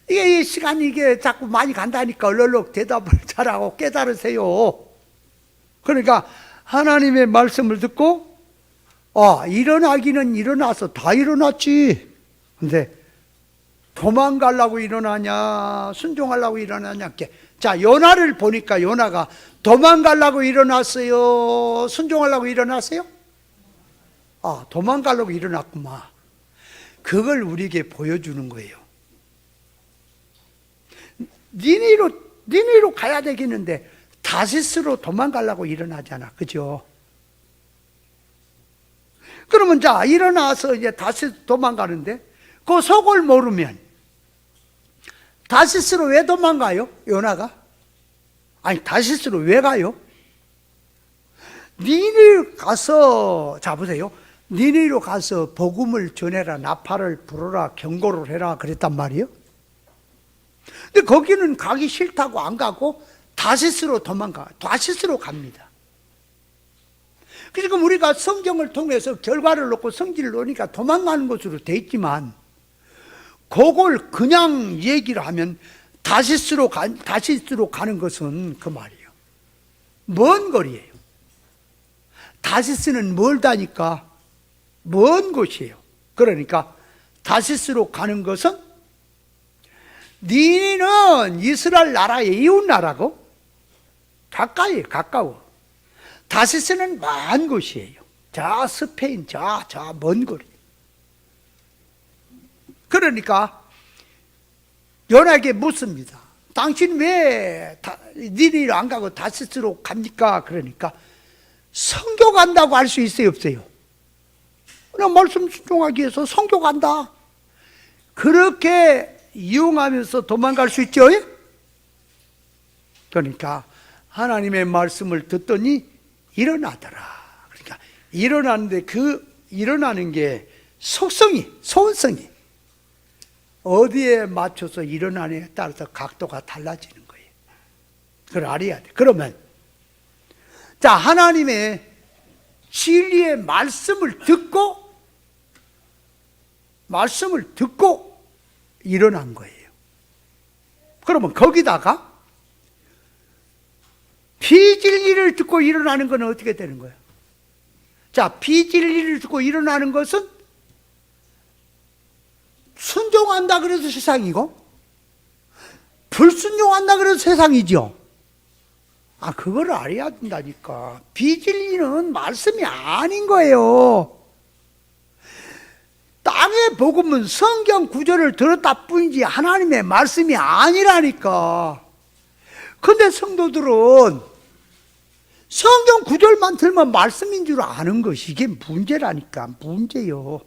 [SPEAKER 1] 이게 이 시간이 이게 자꾸 많이 간다니까 얼른 대답을 잘하고 깨달으세요. 그러니까 하나님의 말씀을 듣고 일어나기는 일어나서 다 일어났지. 근데 도망가려고 일어나냐 순종하려고 일어나냐. 자, 요나를 보니까 요나가 도망가려고 일어났어요, 순종하려고 일어났어요? 도망가려고 일어났구만. 그걸 우리에게 보여주는 거예요. 니네로 가야 되겠는데 다시스로 도망가려고 일어나잖아. 그죠? 그러면 자, 일어나서 이제 다시 도망가는데 그 속을 모르면 다시스로 왜 도망가요? 요나가? 아니, 다시스로 왜 가요? 니네 가서, 자 보세요. 니네로 가서 복음을 전해라, 나팔을 불어라, 경고를 해라 그랬단 말이에요. 근데 거기는 가기 싫다고 안 가고 다시스로 도망가, 다시스로 갑니다. 그러니까 우리가 성경을 통해서 결과를 놓고 성질을 놓으니까 도망가는 것으로 돼 있지만, 그걸 그냥 얘기를 하면 다시스로 가는 것은 그 말이에요. 먼 거리예요. 다시스는 멀다니까 먼 곳이에요. 그러니까 다시스로 가는 것은 니네는 이스라엘 나라의 이웃 나라고 가까이 가까워. 다시스는 먼 곳이에요. 저 스페인 저 먼 거리. 그러니까 요나에게 묻습니다. 당신 왜 니네로 안 가고 다시스로 갑니까? 그러니까 선교 간다고 할 수 있어요, 없어요? 그냥 말씀 순종하기 위해서 선교 간다. 그렇게 이용하면서 도망갈 수 있죠? 그러니까 하나님의 말씀을 듣더니 일어나더라. 그러니까 일어나는데 그 일어나는 게 소원성이 어디에 맞춰서 일어나느냐에 따라서 각도가 달라지는 거예요. 그걸 알아야 돼. 그러면 자, 하나님의 진리의 말씀을 듣고 일어난 거예요. 그러면 거기다가 비진리를 듣고 일어나는 건 어떻게 되는 거예요? 자, 비진리를 듣고 일어나는 것은 순종한다 그래서 세상이고, 불순종한다 그래서 세상이죠. 그거를 알아야 된다니까. 비진리는 말씀이 아닌 거예요. 땅의 복음은 성경 구절을 들었다 뿐이지 하나님의 말씀이 아니라니까. 근데 성도들은 성경 구절만 들면 말씀인 줄 아는 것이 이게 문제라니까. 문제요.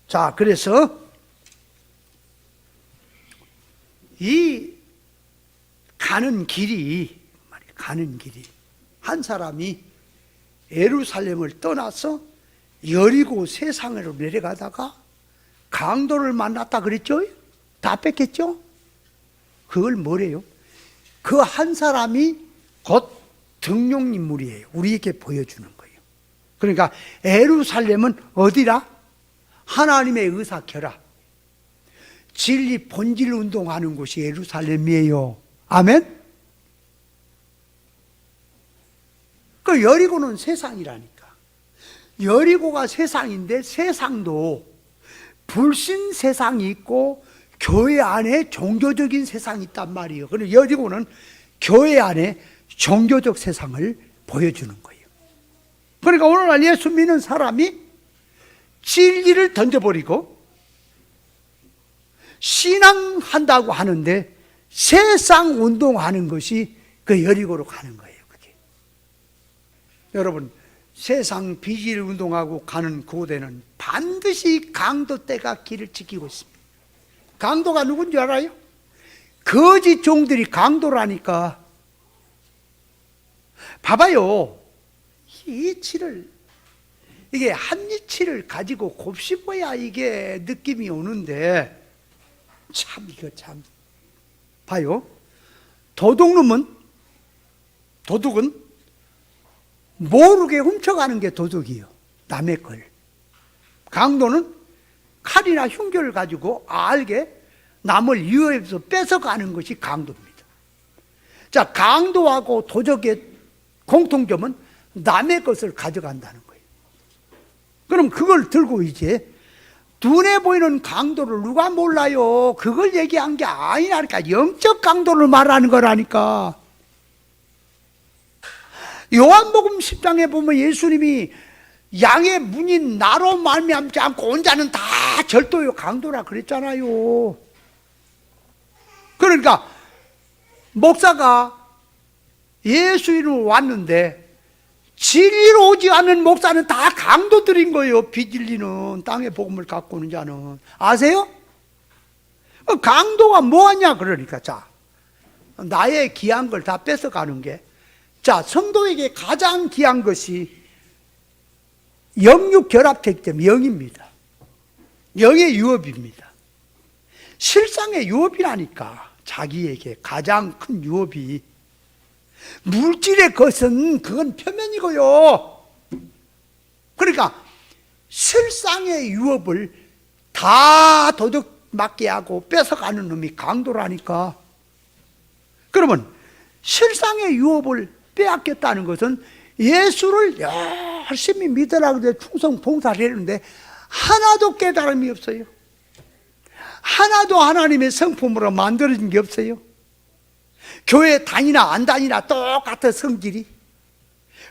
[SPEAKER 1] 자, 그래서 이 가는 길이 한 사람이 예루살렘을 떠나서 여리고 세상으로 내려가다가 강도를 만났다 그랬죠? 다 뺏겼죠? 그걸 뭐래요? 그 한 사람이 곧 등용인물이에요. 우리에게 보여주는 거예요. 그러니까 예루살렘은 어디라? 하나님의 의사 결합, 진리 본질 운동하는 곳이 예루살렘이에요. 아멘? 그 여리고는 세상이라니까. 여리고가 세상인데 세상도 불신 세상이 있고 교회 안에 종교적인 세상이 있단 말이에요. 그런데 여리고는 교회 안에 종교적 세상을 보여주는 거예요. 그러니까 오늘날 예수 믿는 사람이 진리를 던져버리고 신앙한다고 하는데 세상 운동하는 것이 그 여리고로 가는 거예요. 그게. 여러분, 세상 비질 운동하고 가는 고대는 반드시 강도 때가 길을 지키고 있습니다. 강도가 누군지 알아요? 거짓 종들이 강도라니까. 봐봐요. 이게 한 이치를 가지고 곱씹어야 이게 느낌이 오는데, 이거 참. 봐요. 도둑놈은 도둑은 모르게 훔쳐가는 게 도둑이요. 남의 걸. 강도는 칼이나 흉기를 가지고 알게 남을 위협해서 뺏어가는 것이 강도입니다. 자, 강도하고 도적의 공통점은 남의 것을 가져간다는 거예요. 그럼 그걸 들고 이제 눈에 보이는 강도를 누가 몰라요? 그걸 얘기한 게 아니라니까. 영적 강도를 말하는 거라니까. 요한복음 10장에 보면 예수님이 양의 문인 나로 말미암지 않고 온 자는 다 절도요 강도라 그랬잖아요. 그러니까 목사가 예수님을 왔는데 진리로 오지 않는 목사는 다 강도들인 거예요. 비진리는 땅의 복음을 갖고 오는 자는. 아세요? 강도가 뭐하냐 그러니까. 자, 나의 귀한 걸 다 뺏어가는 게, 자, 성도에게 가장 귀한 것이 영육 결합되기 때문에 영입니다. 영의 유업입니다. 실상의 유업이라니까. 자기에게 가장 큰 유업이 물질의 것은 그건 표면이고요. 그러니까 실상의 유업을 다 도둑 맞게 하고 뺏어가는 놈이 강도라니까. 그러면 실상의 유업을 빼앗겼다는 것은 예수를 열심히 믿으라고 해서 충성 봉사를 했는데 하나도 깨달음이 없어요. 하나도 하나님의 성품으로 만들어진 게 없어요. 교회 다니나 안 다니나 똑같아 성질이.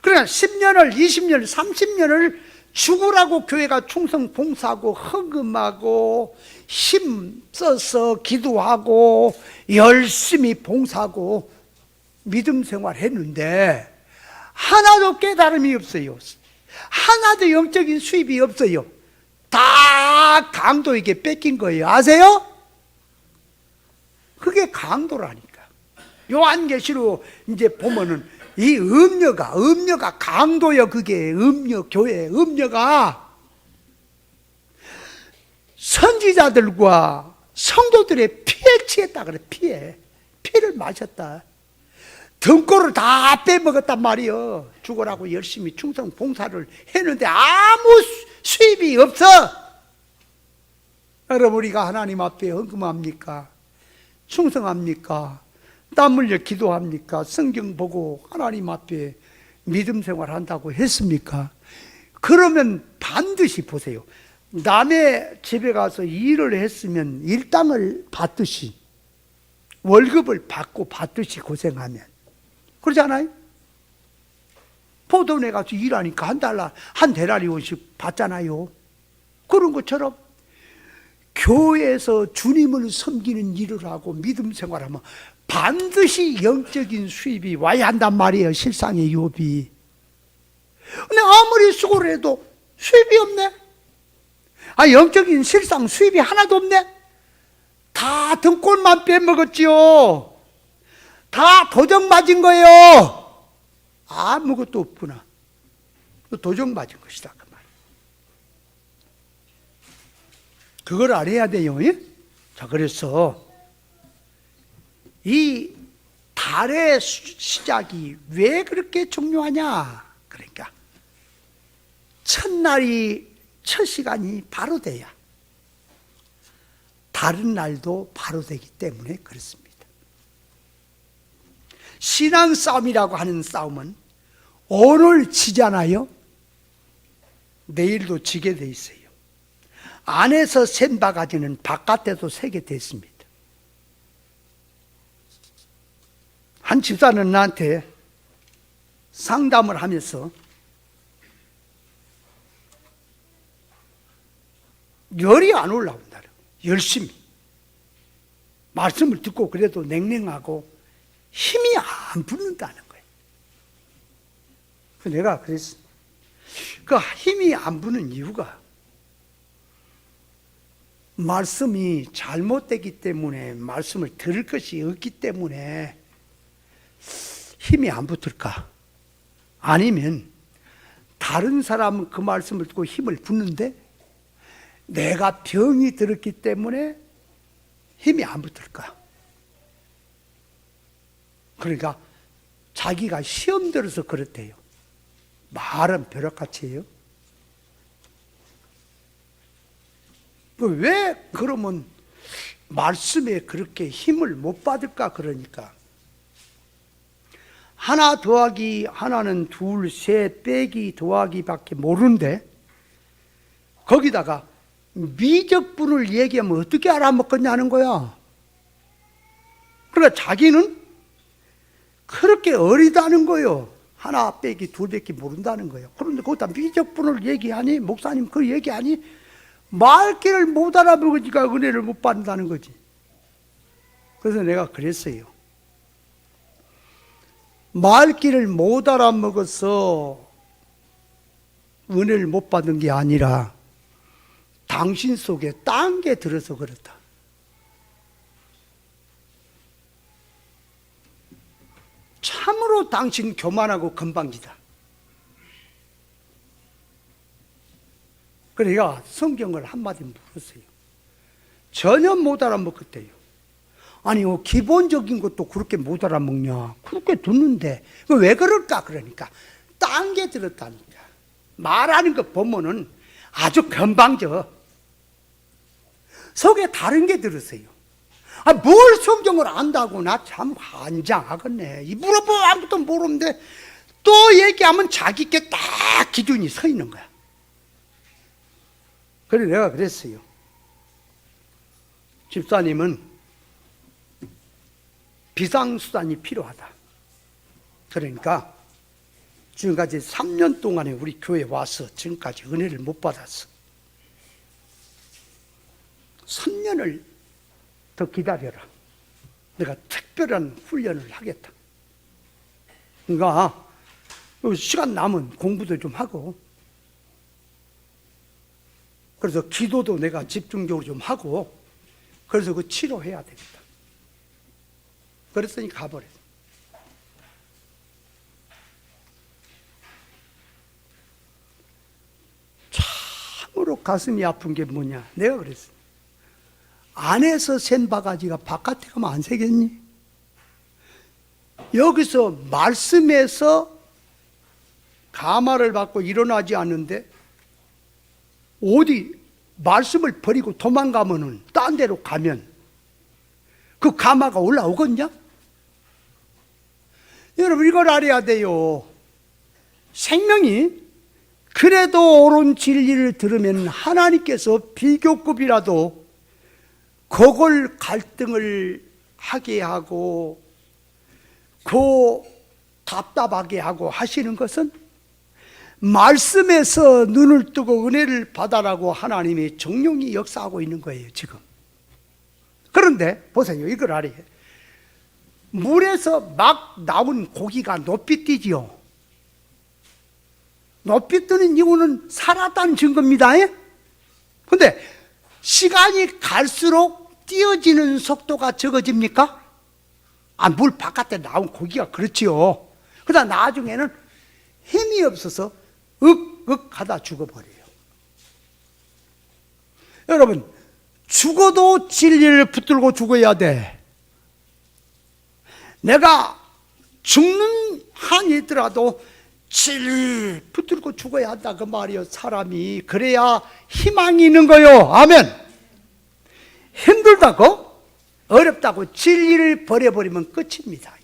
[SPEAKER 1] 그러니까 10년을 20년을 30년을 죽으라고 교회가 충성 봉사하고 헌금하고 힘 써서 기도하고 열심히 봉사하고 믿음 생활했는데 하나도 깨달음이 없어요. 하나도 영적인 수입이 없어요. 다 강도에게 뺏긴 거예요. 아세요? 그게 강도라니까. 요한계시로 이제 보면은 이 음녀가 강도요. 그게 음녀, 교회 음녀가 선지자들과 성도들의 피에 취했다 그래. 피를 마셨다. 등골을 다 빼먹었단 말이요. 죽으라고 열심히 충성 봉사를 했는데 아무 수입이 없어. 여러분, 우리가 하나님 앞에 헌금합니까? 충성합니까? 땀 흘려 기도합니까? 성경 보고 하나님 앞에 믿음 생활한다고 했습니까? 그러면 반드시 보세요. 남의 집에 가서 일을 했으면 일당을 받듯이, 월급을 받듯이 고생하면 그러잖아요. 포도원에 가서 일하니까 한 데나리온씩 받잖아요. 그런 것처럼 교회에서 주님을 섬기는 일을 하고 믿음 생활하면 반드시 영적인 수입이 와야 한단 말이에요. 실상의 유업이. 근데 아무리 수고를 해도 수입이 없네. 영적인 실상 수입이 하나도 없네. 다 등골만 빼먹었지요. 다 도적 맞은 거예요. 아무것도 없구나. 도적 맞은 것이다 그 말. 그걸 알아야 돼요. 예? 자, 그래서 이 달의 시작이 왜 그렇게 중요하냐? 그러니까 첫 시간이 바로 돼야 다른 날도 바로 되기 때문에 그렇습니다. 신앙 싸움이라고 하는 싸움은 오늘 지잖아요. 내일도 지게 돼 있어요. 안에서 센 바가지는 바깥에도 새게 됐습니다. 한 집사는 나한테 상담을 하면서 열이 안 올라온다. 열심히 말씀을 듣고 그래도 냉랭하고 힘이 안 붙는다는 거예요. 내가 그랬어. 그 힘이 안 붙는 이유가 말씀이 잘못되기 때문에, 말씀을 들을 것이 없기 때문에 힘이 안 붙을까? 아니면 다른 사람은 그 말씀을 듣고 힘을 붙는데 내가 병이 들었기 때문에 힘이 안 붙을까? 그러니까 자기가 시험 들어서 그렇대요. 말은 벼락같이 해요. 왜 그러면 말씀에 그렇게 힘을 못 받을까? 그러니까 하나 더하기 하나는 둘, 셋 빼기 더하기 밖에 모르는데 거기다가 미적분을 얘기하면 어떻게 알아먹겠냐는 거야. 그러니까 자기는 그렇게 어리다는 거예요. 하나 빼기 둘 빼기 모른다는 거예요. 그런데 거기다 미적분을 얘기하니, 목사님 그 얘기하니 말귀를 못 알아먹으니까 은혜를 못 받는다는 거지. 그래서 내가 그랬어요. 말귀를 못 알아먹어서 은혜를 못 받는 게 아니라 당신 속에 딴 게 들어서 그렇다. 참으로 당신 교만하고 건방지다. 그래야 성경을 한마디 물었어요. 전혀 못 알아먹었대요. 아니 기본적인 것도 그렇게 못 알아먹냐. 그렇게 듣는데 왜 그럴까? 그러니까 딴 게 들었다니까. 말하는 거 보면은 아주 건방져. 속에 다른 게 들었어요. 뭘 성경을 안다고. 나 참 환장하겠네. 이 물어보면 아무것도 모르는데 또 얘기하면 자기께 딱 기준이 서 있는 거야. 그래서 내가 그랬어요. 집사님은 비상수단이 필요하다. 그러니까 지금까지 3년 동안에 우리 교회 와서 지금까지 은혜를 못 받았어. 3년을 더 기다려라. 내가 특별한 훈련을 하겠다. 그러니까 시간 남은 공부도 좀 하고, 그래서 기도도 내가 집중적으로 좀 하고, 그래서 그 치료해야 되겠다. 그랬더니 가버렸어. 참으로 가슴이 아픈 게 뭐냐. 내가 그랬어. 안에서 센 바가지가 바깥에 가면 안 새겠니? 여기서 말씀에서 가마를 받고 일어나지 않는데 어디 말씀을 버리고 도망가면은 딴 데로 가면 그 가마가 올라오겠냐? 여러분 이걸 알아야 돼요. 생명이 그래도 옳은 진리를 들으면 하나님께서 비교급이라도 그걸 갈등을 하게 하고 답답하게 하고 하시는 것은 말씀에서 눈을 뜨고 은혜를 받아라고 하나님이 정령이 역사하고 있는 거예요 지금. 그런데 보세요. 이걸 알아요. 물에서 막 나온 고기가 높이 뛰지요. 높이 뜨는 이유는 살았다는 증거입니다. 그런데 시간이 갈수록 뛰어지는 속도가 적어집니까? 물 바깥에 나온 고기가 그렇지요. 그러다 나중에는 힘이 없어서 윽윽 하다 죽어버려요. 여러분 죽어도 진리를 붙들고 죽어야 돼. 내가 죽는 한이 있더라도 진리를 붙들고 죽어야 한다 그 말이요. 사람이 그래야 희망이 있는 거요. 아멘. 힘들다고 어렵다고 진리를 버려버리면 끝입니다.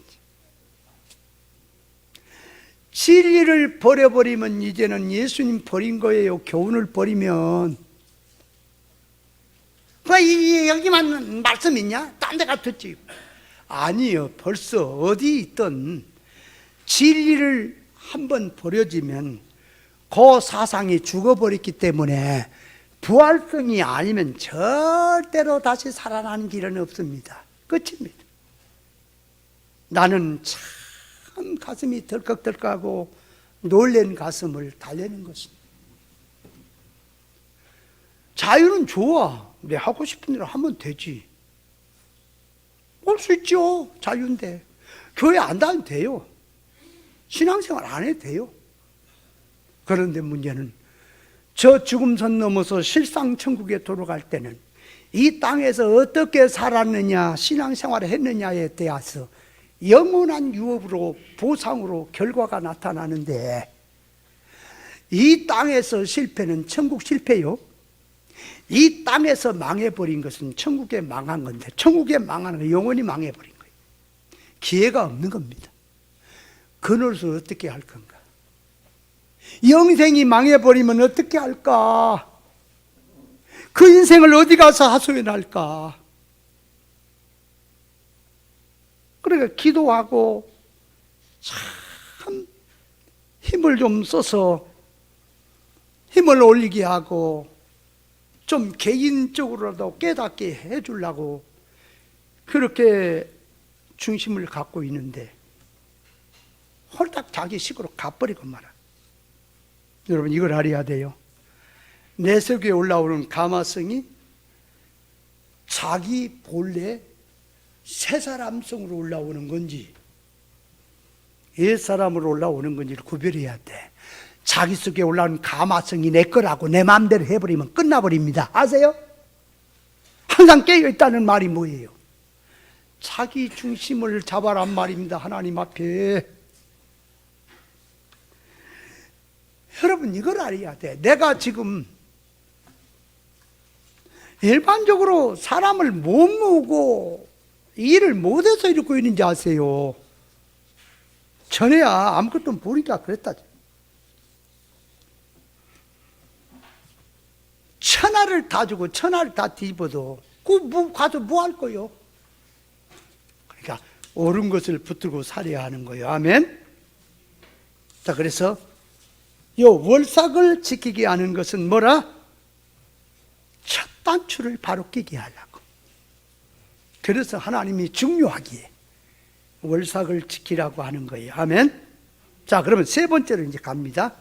[SPEAKER 1] 진리를 버려버리면 이제는 예수님 버린 거예요. 교훈을 버리면. 여기만 말씀 있냐? 딴 데 가 듣지. 아니요. 벌써 어디 있든 진리를 한번 버려지면 그 사상이 죽어버렸기 때문에 부활성이 아니면 절대로 다시 살아나는 길은 없습니다. 끝입니다. 나는 참 가슴이 덜컥덜컥하고 놀란 가슴을 달래는 것입니다. 자유는 좋아. 내 하고 싶은 대로 하면 되지. 올 수 있죠. 자유인데. 교회 안 다녀도 돼요. 신앙생활 안 해도 돼요. 그런데 문제는 저 죽음선 넘어서 실상천국에 돌아갈 때는 이 땅에서 어떻게 살았느냐, 신앙생활을 했느냐에 대해서 영원한 유업으로 보상으로 결과가 나타나는데, 이 땅에서 실패는 천국 실패요. 이 땅에서 망해버린 것은 천국에 망한 건데, 천국에 망하는 건 영원히 망해버린 거예요. 기회가 없는 겁니다. 그것을 어떻게 할 건가? 영생이 망해버리면 어떻게 할까? 그 인생을 어디 가서 하소연할까? 그러니까 기도하고 참 힘을 좀 써서 힘을 올리게 하고 좀 개인적으로라도 깨닫게 해주려고 그렇게 중심을 갖고 있는데 홀딱 자기 식으로 가버리고 말아. 여러분, 이걸 알아야 돼요. 내 속에 올라오는 가마성이 자기 본래 새 사람성으로 올라오는 건지 옛 사람으로 올라오는 건지를 구별해야 돼. 자기 속에 올라오는 가마성이 내 거라고 내 마음대로 해버리면 끝나버립니다. 아세요? 항상 깨어있다는 말이 뭐예요? 자기 중심을 잡아란 말입니다. 하나님 앞에. 여러분, 이걸 알아야 돼. 내가 지금 일반적으로 사람을 못 모으고 일을 못해서 이러고 있는지 아세요? 전에야 아무것도 모르니까 그랬다. 천하를 다 주고 천하를 다 뒤집어도 가서 뭐 할 거요? 그러니까 옳은 것을 붙들고 살아야 하는 거예요. 아멘. 자, 그래서 요 월삭을 지키게 하는 것은 뭐라? 첫 단추를 바로 끼게 하려고. 그래서 하나님이 중요하기에 월삭을 지키라고 하는 거예요. 아멘. 자, 그러면 세 번째로 이제 갑니다.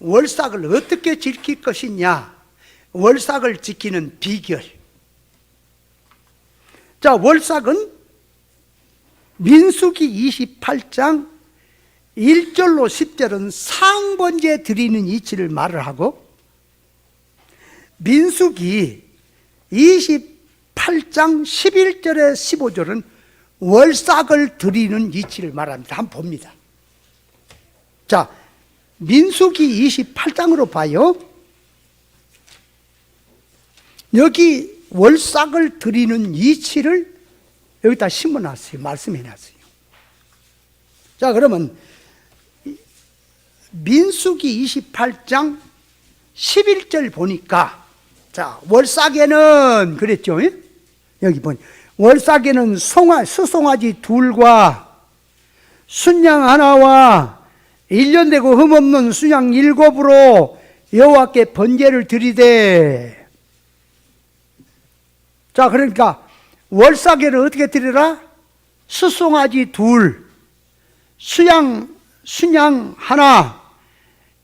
[SPEAKER 1] 월삭을 어떻게 지킬 것이냐? 월삭을 지키는 비결. 자, 월삭은 민수기 28장 1절로 10절은 상번제 드리는 이치를 말을 하고, 민수기 28장 11절에 15절은 월삭을 드리는 이치를 말합니다. 한번 봅니다. 자, 민수기 28장으로 봐요. 여기 월삭을 드리는 이치를 여기다 심어놨어요. 말씀해놨어요. 자, 그러면 민수기 28장 11절 보니까, 자, 월삭에는 그랬죠. 여기 보니 월삭에는 수송아지 둘과 순양 하나와 1년 되고 흠없는 순양 7으로 여호와께 번제를 드리되. 자, 그러니까 월삭에는 어떻게 드리라? 수송아지 둘, 순양 하나,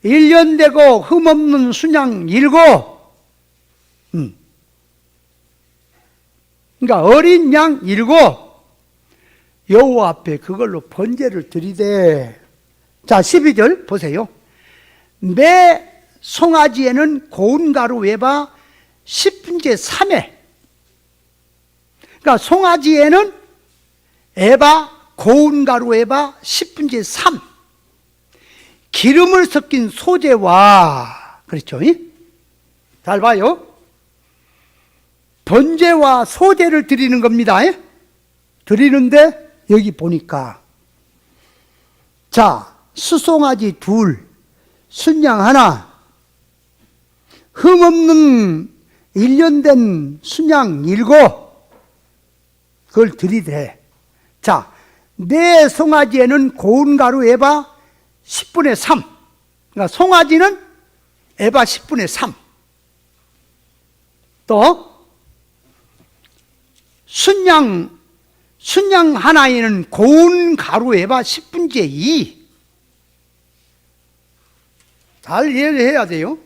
[SPEAKER 1] 1년 되고 흠없는 순양 7. 그러니까 어린 양 7, 여호와 앞에 그걸로 번제를 드리되. 자, 12절 보세요. 매 송아지에는 고운 가루 외바 10분째 3회. 그러니까 송아지에는 에바, 고운 가루 에바 10분째 3. 기름을 섞인 소재와, 그렇죠? 잘 봐요. 번제와 소제를 드리는 겁니다. 드리는데 여기 보니까, 자, 수송아지 둘, 순양 하나, 흠없는 1년 된 순양 7, 그걸 드리되. 자, 내 송아지에는 고운 가루 에바 10분의 3. 그러니까 송아지는 에바 10분의 3. 또 순양 하나에는 고운 가루 에바 10분의 2. 잘 이해를 해야 돼요.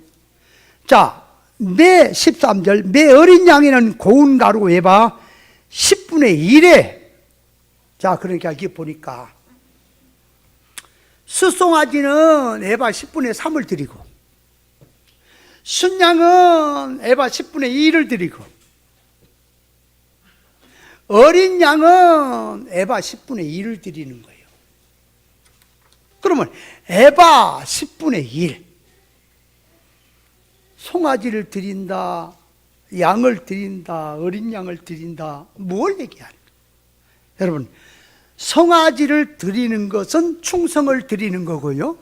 [SPEAKER 1] 자, 매 13절, 매 어린 양에는 고운 가루 에바 10분의 1에. 자, 그러니까 여기 보니까 수송아지는 에바 10분의 3을 드리고, 순양은 에바 10분의 2를 드리고, 어린 양은 에바 10분의 1을 드리는 거예요. 그러면 에바 10분의 1, 송아지를 드린다, 양을 드린다, 어린 양을 드린다, 뭘 얘기하는 거예요? 여러분, 송아지를 드리는 것은 충성을 드리는 거고요,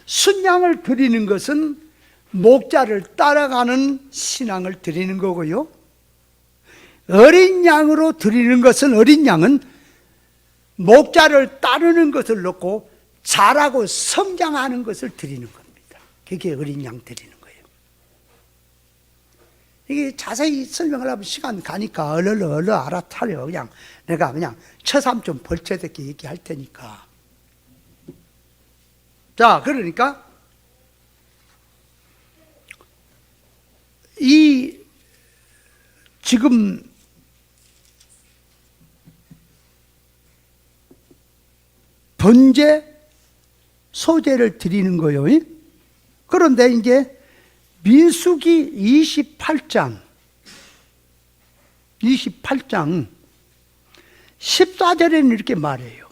[SPEAKER 1] 순양을 드리는 것은 목자를 따라가는 신앙을 드리는 거고요, 어린 양으로 드리는 것은, 어린 양은 목자를 따르는 것을 넣고 자라고 성장하는 것을 드리는 겁니다. 그게 어린 양 드리는 거예요. 이게 자세히 설명을 하면 시간 가니까 얼른 알아차려. 내가 그냥 처삼 좀 벌쳐듣게 얘기할 테니까. 자, 그러니까 이 지금 번제, 소제를 드리는 거예요. 그런데 이제 민수기 28장 14절에는 이렇게 말해요.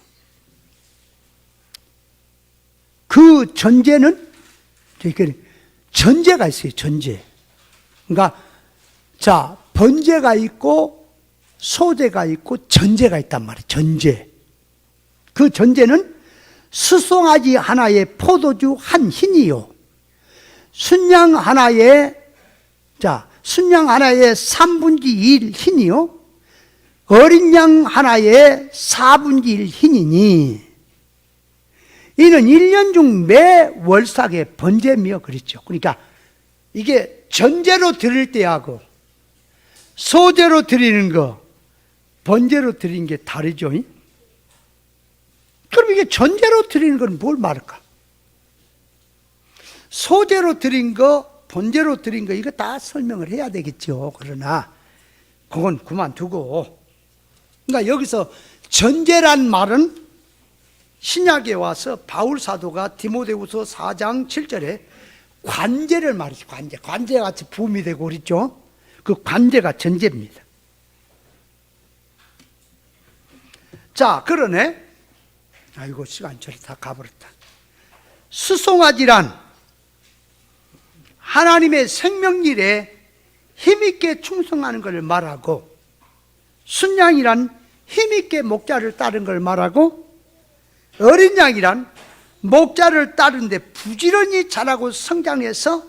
[SPEAKER 1] 그 전제는, 전제가 있어요, 전제. 그러니까, 자, 번제가 있고, 소제가 있고, 전제가 있단 말이에요, 전제. 그 전제는 수송아지 하나에 포도주 한 흰이요, 순양 하나에, 자, 순양 하나에 3분의 1 흰이요, 어린 양 하나에 4분의 1 흰이니, 이는 1년 중 매 월삭의 번제며 그랬죠. 그러니까 이게 전제로 드릴 때하고 소제로 드리는 거, 번제로 드리는 게 다르죠. 그럼 이게 전제로 드리는 건 뭘 말할까? 소제로 드린 거, 번제로 드린 거, 이거 다 설명을 해야 되겠죠. 그러나 그건 그만두고, 그러니까 여기서 전제란 말은 신약에 와서 바울 사도가 디모데후서 4장 7절에 관제를 말이죠. 관제가 같이 부음이 되고 그랬죠. 그 관제가 전제입니다. 자, 그러네. 아이고, 시간 저리 다 가버렸다. 수송아지란 하나님의 생명일에 힘있게 충성하는 것을 말하고, 순양이란 힘있게 목자를 따른 걸 말하고, 어린 양이란 목자를 따르는데 부지런히 자라고 성장해서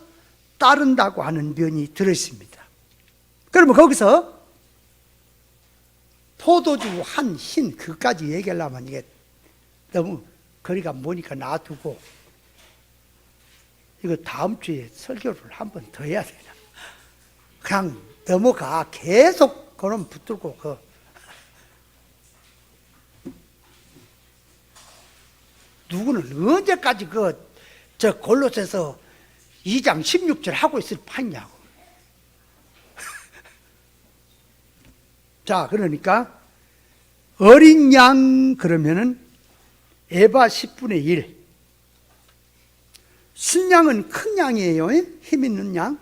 [SPEAKER 1] 따른다고 하는 면이 들어있습니다. 그러면 거기서 포도주 한 흰, 그까지 얘기하려면 이게 너무 거리가 머니까 놔두고, 이거 다음 주에 설교를 한 번 더 해야 되나? 그냥 넘어가. 계속 그놈 붙들고 누구는 언제까지 저 골로새서 2장 16절 하고 있을 판이냐고. 자, 그러니까 어린 양 그러면은 에바 10분의 1. 순양은 큰 양이에요. 힘 있는 양.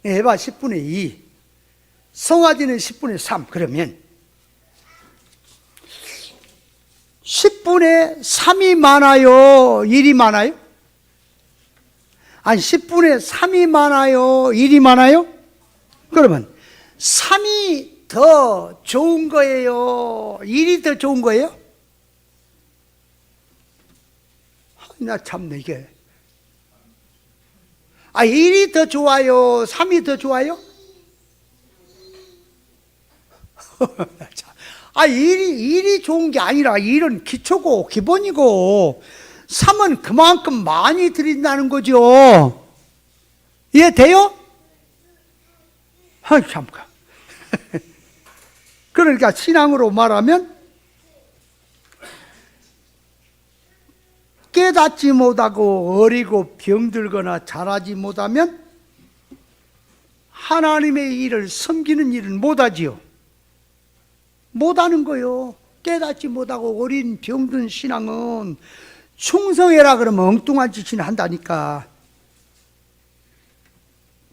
[SPEAKER 1] 에바 10분의 2. 송아지는 10분의 3. 그러면 10분의 3이 많아요? 1이 많아요? 아니, 10분의 3이 많아요? 1이 많아요? 그러면 3이 더 좋은 거예요? 1이 더 좋은 거예요? 나 참네, 이게. 1이 더 좋아요? 3이 더 좋아요? 1이 좋은 게 아니라 1은 기초고 기본이고 3은 그만큼 많이 드린다는 거죠. 이해돼요? 잠깐. 그러니까 신앙으로 말하면 깨닫지 못하고 어리고 병들거나 잘하지 못하면 하나님의 일을 섬기는 일은 못하지요. 못하는 거요. 깨닫지 못하고 어린 병든 신앙은 충성해라 그러면 엉뚱한 짓이나 한다니까.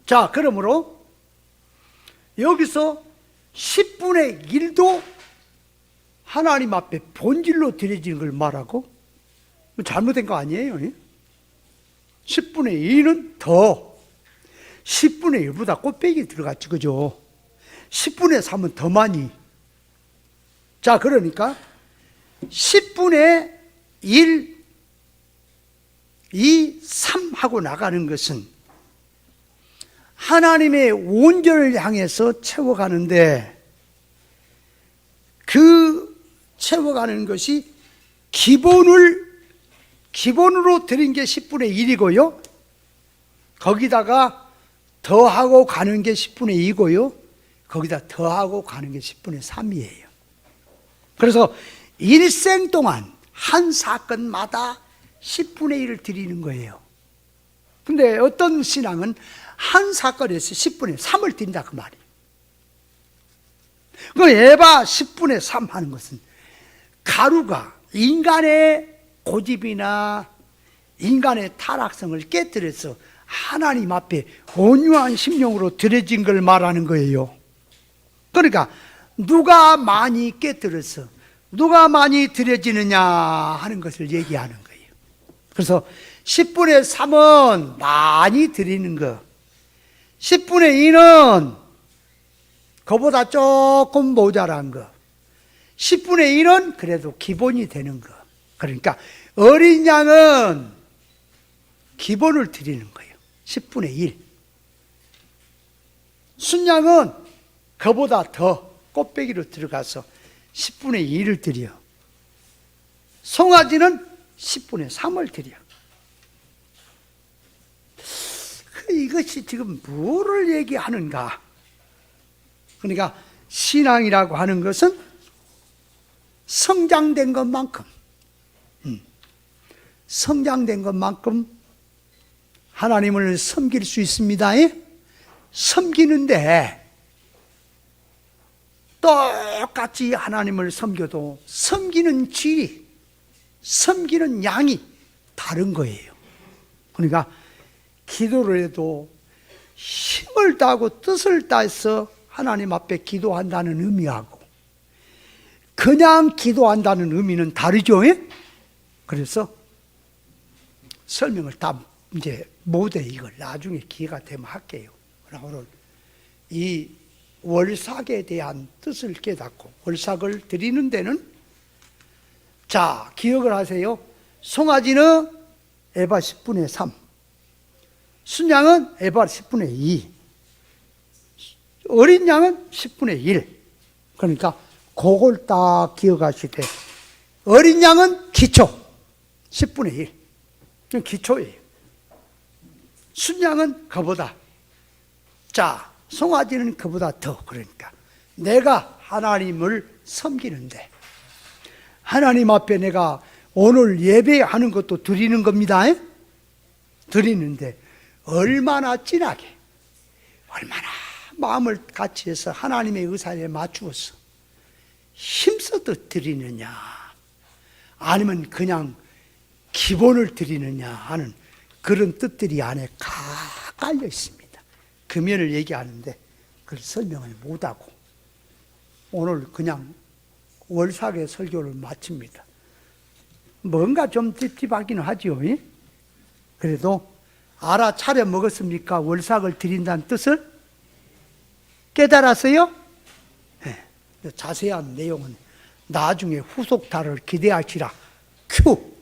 [SPEAKER 1] 자, 그러므로 여기서 10분의 1도 하나님 앞에 본질로 드려지는 걸 말하고 잘못된 거 아니에요? 10분의 2는 더 10분의 1보다 꽃배기 들어갔지, 그죠? 10분의 3은 더 많이. 자, 그러니까 10분의 1, 2, 3 하고 나가는 것은 하나님의 온전을 향해서 채워가는데, 그 채워가는 것이 기본으로 드린 게 10분의 1이고요. 거기다가 더하고 가는 게 10분의 2고요. 거기다 더하고 가는 게 10분의 3이에요. 그래서 일생 동안 한 사건마다 10분의 1을 드리는 거예요. 근데 어떤 신앙은 한 사건에서 10분의 3을 드린다, 그 말이에요. 그 에바 10분의 3 하는 것은 가루가 인간의 고집이나 인간의 타락성을 깨뜨려서 하나님 앞에 온유한 심령으로 드려진 걸 말하는 거예요. 그러니까 누가 많이 깨뜨려서 누가 많이 드려지느냐 하는 것을 얘기하는 거예요. 그래서 10분의 3은 많이 드리는 거, 10분의 2는 그보다 조금 모자란 거, 10분의 1은 그래도 기본이 되는 거. 그러니까 어린 양은 기본을 드리는 거예요. 10분의 1. 순양은 그보다 더 꽃배기로 들어가서 10분의 2를 드려. 송아지는 10분의 3을 드려. 이것이 지금 뭐를 얘기하는가? 그러니까 신앙이라고 하는 것은 성장된 것만큼 하나님을 섬길 수 있습니다. 섬기는데 똑같이 하나님을 섬겨도 섬기는 질이, 섬기는 양이 다른 거예요. 그러니까 기도를 해도 힘을 다하고 뜻을 다해서 하나님 앞에 기도한다는 의미하고 그냥 기도한다는 의미는 다르죠. 그래서 설명을 다 이제 못해. 이걸 나중에 기회가 되면 할게요. 오늘 이 월삭에 대한 뜻을 깨닫고 월삭을 드리는 데는, 자, 기억을 하세요. 송아지는 에바 10분의 3, 순양은 에바 10분의 2, 어린 양은 10분의 1. 그러니까 그걸 딱 기억하시되, 어린 양은 기초 10분의 1, 기초예요. 순양은 그보다, 자, 송아지는 그보다 더. 그러니까 내가 하나님을 섬기는데, 하나님 앞에 내가 오늘 예배하는 것도 드리는 겁니다. 드리는데 얼마나 진하게, 얼마나 마음을 같이 해서 하나님의 의사에 맞추어서 힘써서 드리느냐, 아니면 그냥 기본을 드리느냐 하는 그런 뜻들이 안에 다 깔려 있습니다. 그 면을 얘기하는데 그걸 설명을 못하고 오늘 그냥 월삭의 설교를 마칩니다. 뭔가 좀 찝찝하기는 하지요. 그래도 알아차려 먹었습니까? 월삭을 드린다는 뜻을 깨달았어요? 네. 자세한 내용은 나중에 후속타를 기대하시라. 큐!